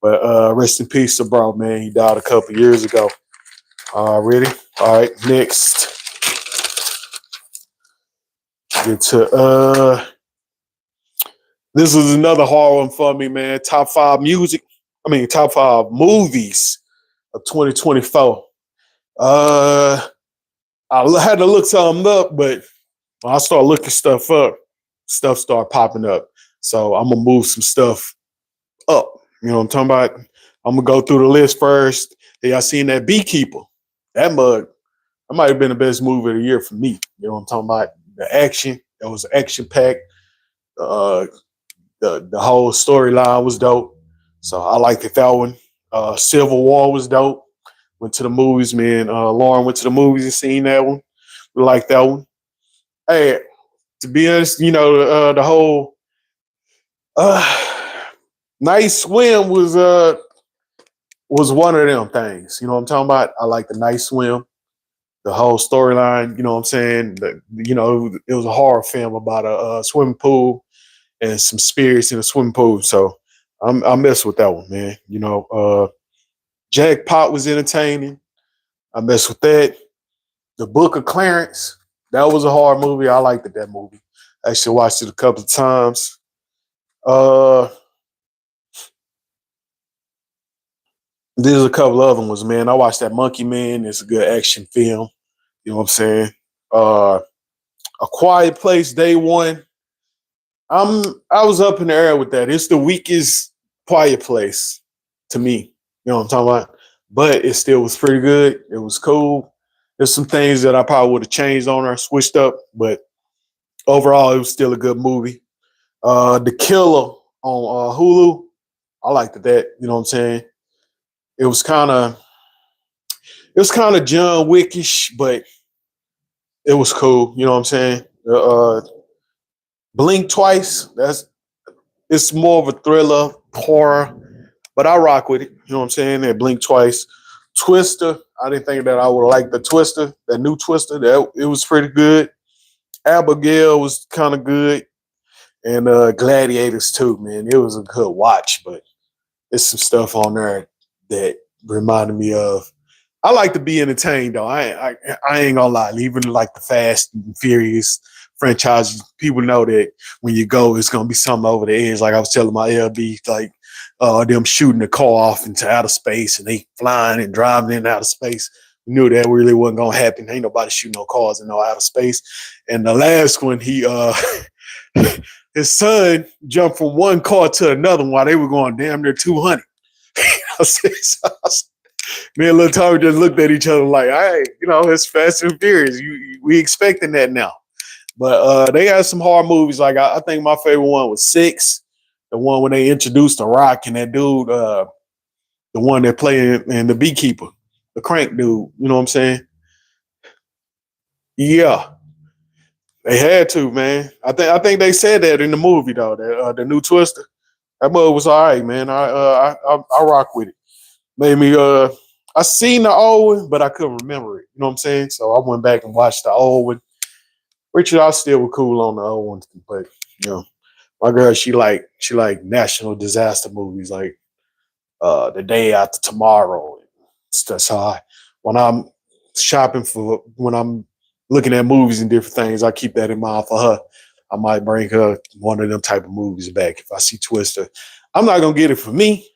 But rest in peace to bro, man. He died a couple years ago. Ready? All right, next. Get to this is another hard one for me, man. Top 5 movies of 2024. I had to look something up, but when I start looking stuff up, stuff start popping up. So I'm gonna move some stuff up. You know what I'm talking about? I'm gonna go through the list first. Hey, y'all seen that Beekeeper? That mug, that might have been the best movie of the year for me. You know what I'm talking about? The action, it was action packed. The whole storyline was dope. So I liked that one. Civil War was dope Went to the movies, man. Lauren went to the movies and seen that one. We like that one. Hey, to be honest, the whole uh, Night Swim was one of them things. You know what I'm talking about? I like the Night Swim, the whole storyline. You know what I'm saying? It was a horror film about a swimming pool and some spirits in a swimming pool. So I mess with that one, man. Jackpot was entertaining. I mess with that. The Book of Clarence, that was a horror movie. I liked that movie. I actually watched it a couple of times. There's a couple other ones, man. I watched that Monkey Man. It's a good action film. You know what I'm saying? A Quiet Place, Day One. I was up in the air with that. It's the weakest Quiet Place to me. You know what I'm talking about? But it still was pretty good. It was cool. There's some things that I probably would have changed on or switched up, but overall, it was still a good movie. The Killer on Hulu. I liked that. You know what I'm saying? It was kind of John Wickish, but it was cool. You know what I'm saying? Blink Twice. It's more of a thriller, horror, but I rock with it. You know what I'm saying? That Blink Twice. Twister. I didn't think that I would like the Twister, that new Twister. That it was pretty good. Abigail was kind of good, and Gladiators too. Man, it was a good watch, but there's some stuff on there that reminded me of. I like to be entertained though. I ain't gonna lie. Even like the Fast and Furious franchises, people know that when you go, it's gonna be something over the edge. Like I was telling my LB, like them shooting the car off into outer space and they flying and driving in outer space. We knew that really wasn't gonna happen. Ain't nobody shooting no cars in no outer space. And the last one, he his son jumped from one car to another while they were going damn near 200. Me and Lil Tommy just looked at each other like, all right, it's Fast and Furious. We expecting that now. But they had some horror movies. Like I think my favorite one was 6, the one when they introduced The Rock and that dude, the one that played in The Beekeeper, the crank dude. You know what I'm saying? Yeah, they had to, man. I think they said that in the movie though. That the new Twister. That movie was all right, man. I rock with it. Made me I seen the old one, but I couldn't remember it. You know what I'm saying? So I went back and watched the old one. Richard, I still was cool on the old ones, but my girl, she like national disaster movies, like The Day After Tomorrow. So when I'm when I'm looking at movies and different things, I keep that in mind for her. I might bring her one of them type of movies back if I see Twister. I'm not gonna get it for me,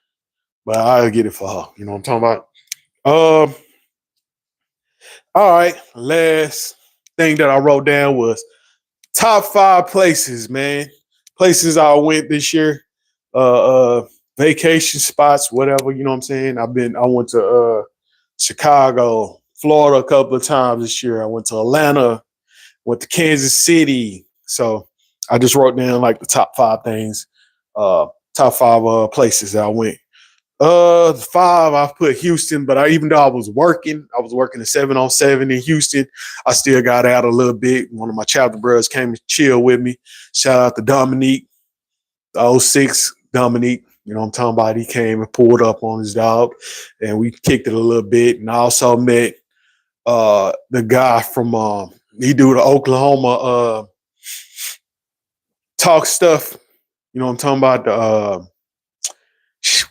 but I'll get it for her. You know what I'm talking about? All right. Last thing that I wrote down was top 5 places, man. Places I went this year. Vacation spots, whatever, you know what I'm saying? I went to Chicago, Florida a couple of times this year. I went to Atlanta, went to Kansas City. So I just wrote down like the top 5 things, top 5 places that I went. 5, I put Houston, but even though I was working a 7-on-7 in Houston. I still got out a little bit. One of my chapter brothers came to chill with me. Shout out to Dominique, the 06 Dominique. You know what I'm talking about? He came and pulled up on his dog, and we kicked it a little bit. And I also met the guy from he do the Oklahoma talk stuff. You know what I'm talking about? The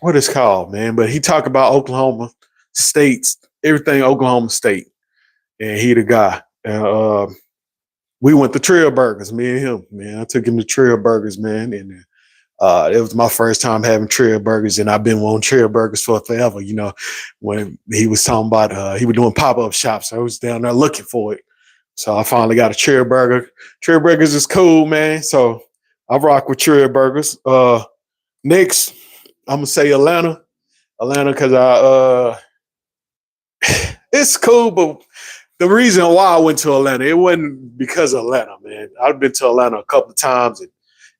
what it's called, man. But he talked about Oklahoma states, everything Oklahoma State. And he the guy. And we went to Trail Burgers, me and him, man. I took him to Trail Burgers, man. And it was my first time having Trail Burgers, and I've been on Trail Burgers for forever. When he was talking about he was doing pop-up shops, I was down there looking for it. So I finally got a Trail Burger. Trail Burgers is cool, man. So I rock with Trail Burgers. Next, I'm gonna say Atlanta because it's cool, but the reason why I went to Atlanta, it wasn't because of Atlanta, man. I've been to Atlanta a couple of times, and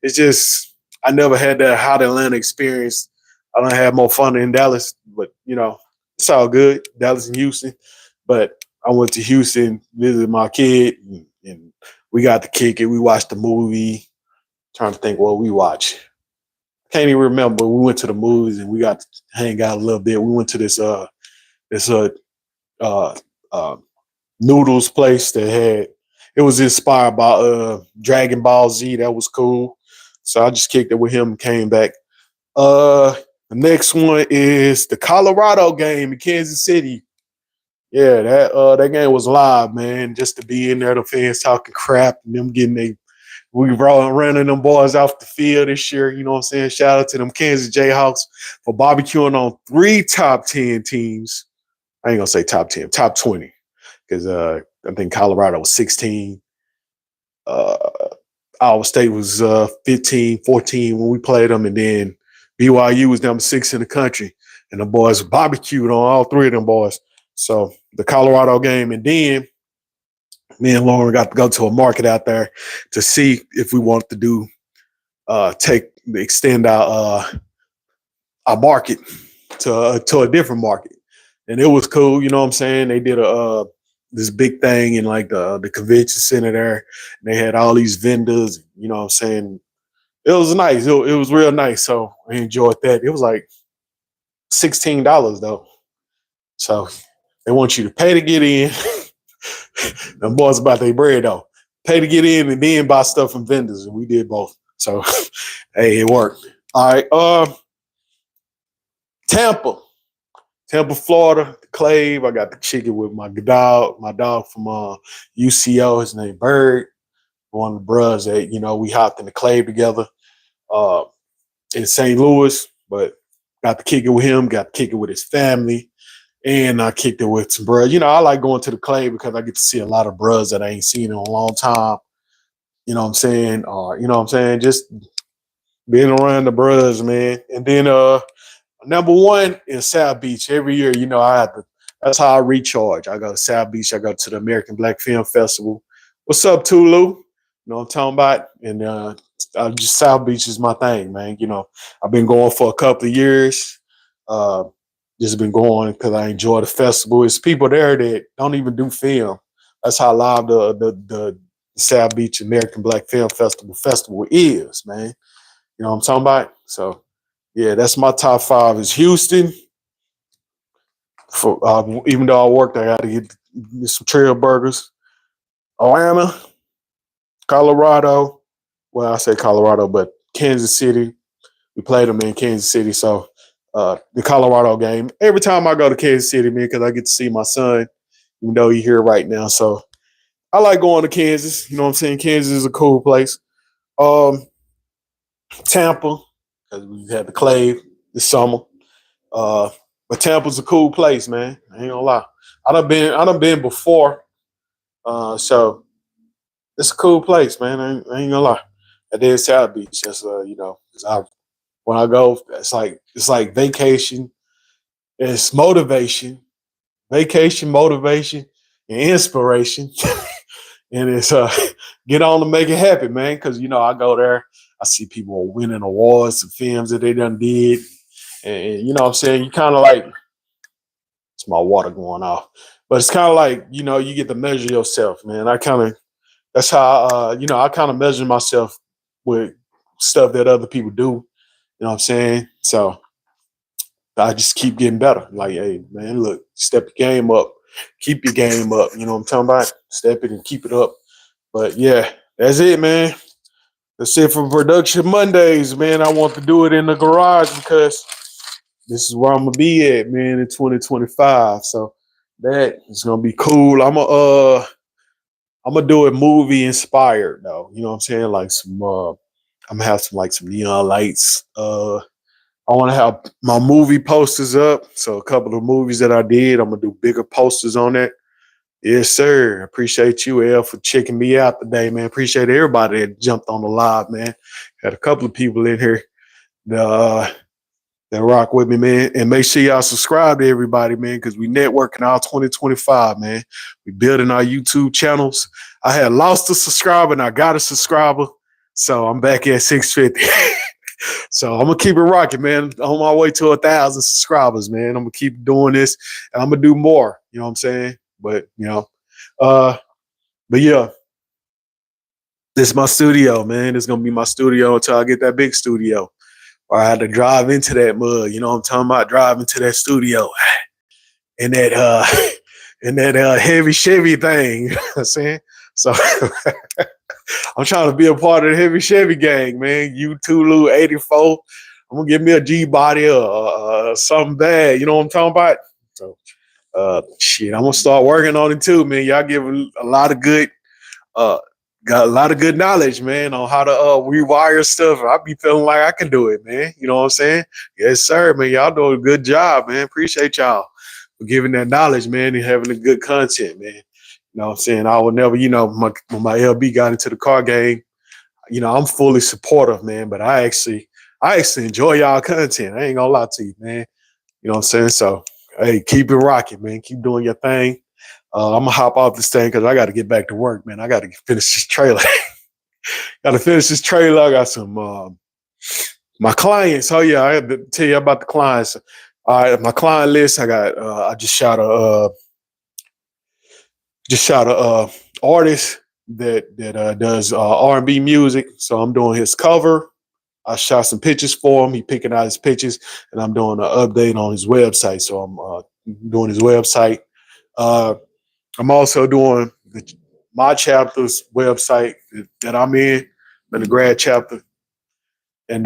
it's just I never had that hot Atlanta experience. I don't have more fun in Dallas, but It's all good. Dallas and Houston, but I went to Houston, visited my kid, and we got to kick it. We watched the movie. Trying to think what we watched. Can't even remember. We went to the movies and we got to hang out a little bit. We went to this uh, uh, noodles place that had it was inspired by Dragon Ball Z. That was cool. So I just kicked it with him and came back. The next one is the Colorado game in Kansas City. Yeah, that game was live, man. Just to be in there, the fans talking crap and them getting we running them boys off the field this year. You know what I'm saying? Shout out to them Kansas Jayhawks for barbecuing on 3 top 10 teams. I ain't gonna say top 10, top 20, because I think Colorado was 16. Iowa State was 15, 14 when we played them, and then BYU was number 6 in the country, and the boys barbecued on all 3 of them boys. So the Colorado game, and then me and Lauren got to go to a market out there to see if we wanted to do extend our market to a different market, and it was cool. You know what I'm saying? They did this big thing in like the convention center there. And they had all these vendors. You know what I'm saying? It was nice. It was real nice. So I enjoyed that. It was like $16 though. So they want you to pay to get in. Them boys about their bread though. Pay to get in and then buy stuff from vendors, and we did both. So hey, it worked. All right. Tampa, Florida, the Clave. I got the chicken with my dog from UCO. His name Bird. One of the bros that, we hopped in the Clave together in St. Louis, but got to kick it with him, got to kick it with his family. And I kicked it with some bros. I like going to the Clay because I get to see a lot of bros that I ain't seen in a long time. You know what I'm saying? Just being around the bros, man. And then number 1 is South Beach. Every year, that's how I recharge. I go to South Beach. I go to the American Black Film Festival. What's up, Tulu? You know what I'm talking about? And just South Beach is my thing, man. I've been going for a couple of years. Just been going because I enjoy the festival. It's people there that don't even do film. That's how live the South Beach American Black Film Festival is, man. You know what I'm talking about? So, yeah, that's my top 5 is Houston. Even though I worked, I got to get some trail burgers. Atlanta, Colorado. Well, I say Colorado, but Kansas City. We played them in Kansas City, so the Colorado game. Every time I go to Kansas City, man, because I get to see my son, even though he's here right now. So I like going to Kansas. You know what I'm saying? Kansas is a cool place. Tampa, because we had the Clave this summer. But Tampa's a cool place, man. I ain't gonna lie. I done been before. So it's a cool place, man. I ain't gonna lie. And then South Beach, that's when I go, it's like vacation, it's motivation, motivation, and inspiration. And it's get on to make it happen, man. Because I go there, I see people winning awards and films that they done did, and you know what I'm saying, you kind of like, it's my water going off, but it's kind of like you get to measure yourself, man. That's how I kind of measure myself with stuff that other people do. You know what I'm saying? So I just keep getting better. Like, hey, man, look, step your game up. Keep your game up. You know what I'm talking about? Step it and keep it up. But, yeah, that's it, man. That's it for Production Mondays, man. I want to do it in the garage because this is where I'm going to be at, man, in 2025. So that is going to be cool. I'm going to do it movie inspired, though. You know what I'm saying? Like I'm going to have some neon lights. I want to have my movie posters up. So a couple of movies that I did, I'm going to do bigger posters on that. Yes, sir. Appreciate you, El, for checking me out today, man. Appreciate everybody that jumped on the live, man. Had a couple of people in here that rock with me, man. And make sure y'all subscribe to everybody, man, because we networking all 2025, man. We building our YouTube channels. I had lost a subscriber and I got a subscriber. So I'm back at 650. So I'm gonna keep it rocking, man. On my way to 1,000 subscribers, man. I'm gonna keep doing this, and I'm gonna do more. You know what I'm saying? But uh, but yeah, this is my studio, man. This is gonna be my studio until I get that big studio. Or I had to drive into that mud. You know what I'm talking about? Drive into that studio and that and that heavy Chevy thing. You know what I'm saying? So I'm trying to be a part of the heavy Chevy gang, man. You Tulu 84. I'm gonna give me a G body or something bad. You know what I'm talking about? So shit, I'm gonna start working on it too, man. Y'all give a lot of good got a lot of good knowledge, man, on how to rewire stuff. I be feeling like I can do it, man. You know what I'm saying? Yes, sir, man. Y'all doing a good job, man. Appreciate y'all for giving that knowledge, man, and having the good content, man. You know what I'm saying? I would never, when my LB got into the car game, I'm fully supportive, man. But I actually enjoy y'all content. I ain't gonna lie to you, man. You know what I'm saying? So, hey, keep it rocking, man. Keep doing your thing. I'm gonna hop off this thing because I got to get back to work, man. I got to finish this trailer. Got to finish this trailer. I got some my clients. Oh yeah, I have to tell you about the clients. All right, my client list. I got. I just shot a artist that does R&B music. So I'm doing his cover. I shot some pictures for him. He picking out his pictures, and I'm doing an update on his website. So I'm doing his website. I'm also doing my chapter's website that I'm in the grad chapter, and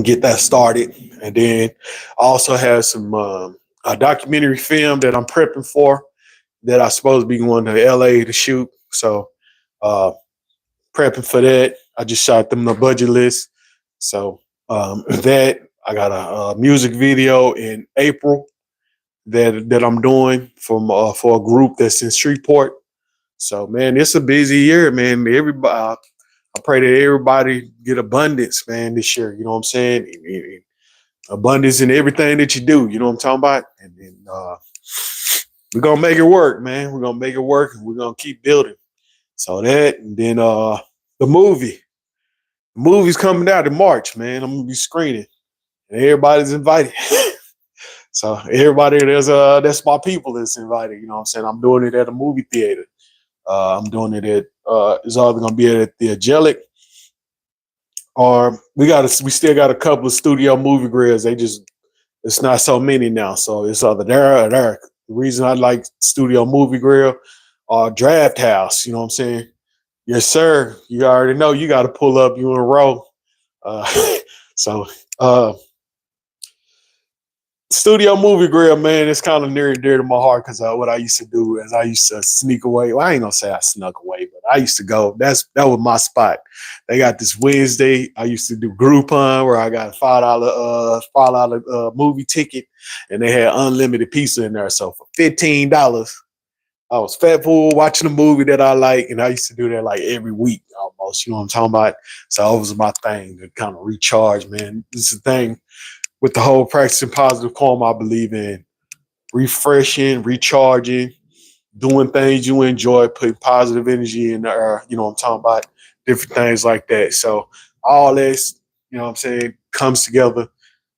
get that started. And then I also have some a documentary film that I'm prepping for that I'm supposed to be going to LA to shoot. So prepping for that. I just shot them the budget list. So that I got a music video in April that I'm doing for a group that's in Shreveport. So man, it's a busy year, man. Everybody, I pray that everybody get abundance, man, this year. You know what I'm saying? And abundance in everything that you do. You know what I'm talking about? And then we're gonna make it work, man. We're gonna make it work, and we're gonna keep building. So that, and then the movie. The movie's coming out in March, man. I'm gonna be screening, and everybody's invited. So everybody, that's my people that's invited. You know what I'm saying? I'm doing it at a movie theater. I'm doing it at it's either gonna be at the Angelic, or we still got a couple of studio movie grills. It's not so many now. So it's either there or there. The reason I like studio movie grill or Draft House, you know what I'm saying? Yes, sir. You already know you got to pull up, you in a row. So studio movie grill, man, it's kind of near and dear to my heart because what I used to do is I used to sneak away. Well, I ain't gonna say I snuck away, but I used to go. That was my spot. They got this Wednesday. I used to do Groupon where I got $5 movie ticket, and they had unlimited pizza in there. So for $15, I was fat fool watching a movie that I like, and I used to do that like every week almost. You know what I'm talking about? So it was my thing to kind of recharge, man. This is the thing with the whole practicing positive karma. I believe in refreshing, recharging, doing things you enjoy, putting positive energy in the air. You know what I'm talking about? Different things like that. So all this, you know what I'm saying, comes together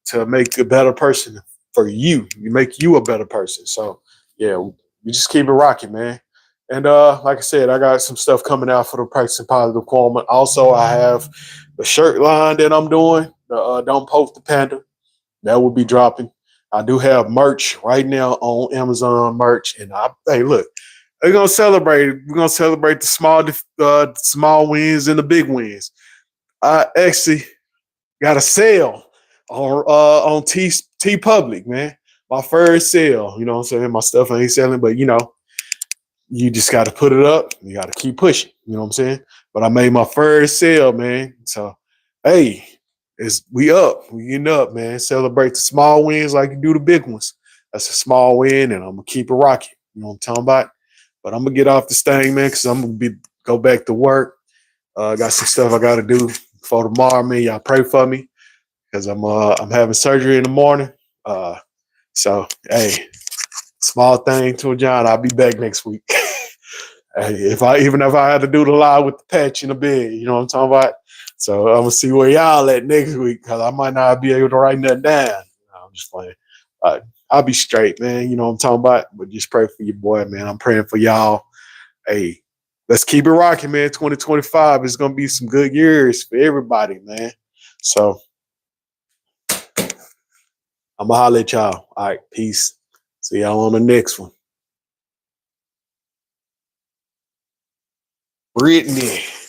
to make a better person for you. You make you a better person. So yeah, we just keep it rocking, man. And like I said, I got some stuff coming out for the practicing positive karma. Also, I have the shirt line that I'm doing. The Don't Poke the Panda. That will be dropping. I do have merch right now on Amazon merch. And hey, look, we're gonna celebrate. We're gonna celebrate the small wins and the big wins. I actually got a sale on T Public, man. My first sale. You know what I'm saying? My stuff ain't selling, but you just got to put it up. You got to keep pushing. You know what I'm saying? But I made my first sale, man. So hey, we up. We getting up, man. Celebrate the small wins like you do the big ones. That's a small win, and I'm gonna keep it rocking. You know what I'm talking about? But I'm gonna get off this thing, man, because I'm gonna go back to work. Got some stuff I gotta do for tomorrow, man. Y'all pray for me because I'm having surgery in the morning. So hey, small thing to a John. I'll be back next week. Hey, even if I had to do the live with the patch in the bed, you know what I'm talking about? So I'm gonna see where y'all at next week because I might not be able to write nothing down. No, I'm just playing. I'll be straight, man. You know what I'm talking about? But just pray for your boy, man. I'm praying for y'all. Hey, let's keep it rocking, man. 2025 is gonna be some good years for everybody, man. So I'm gonna holler at y'all. All right, peace. See y'all on the next one. Brittany.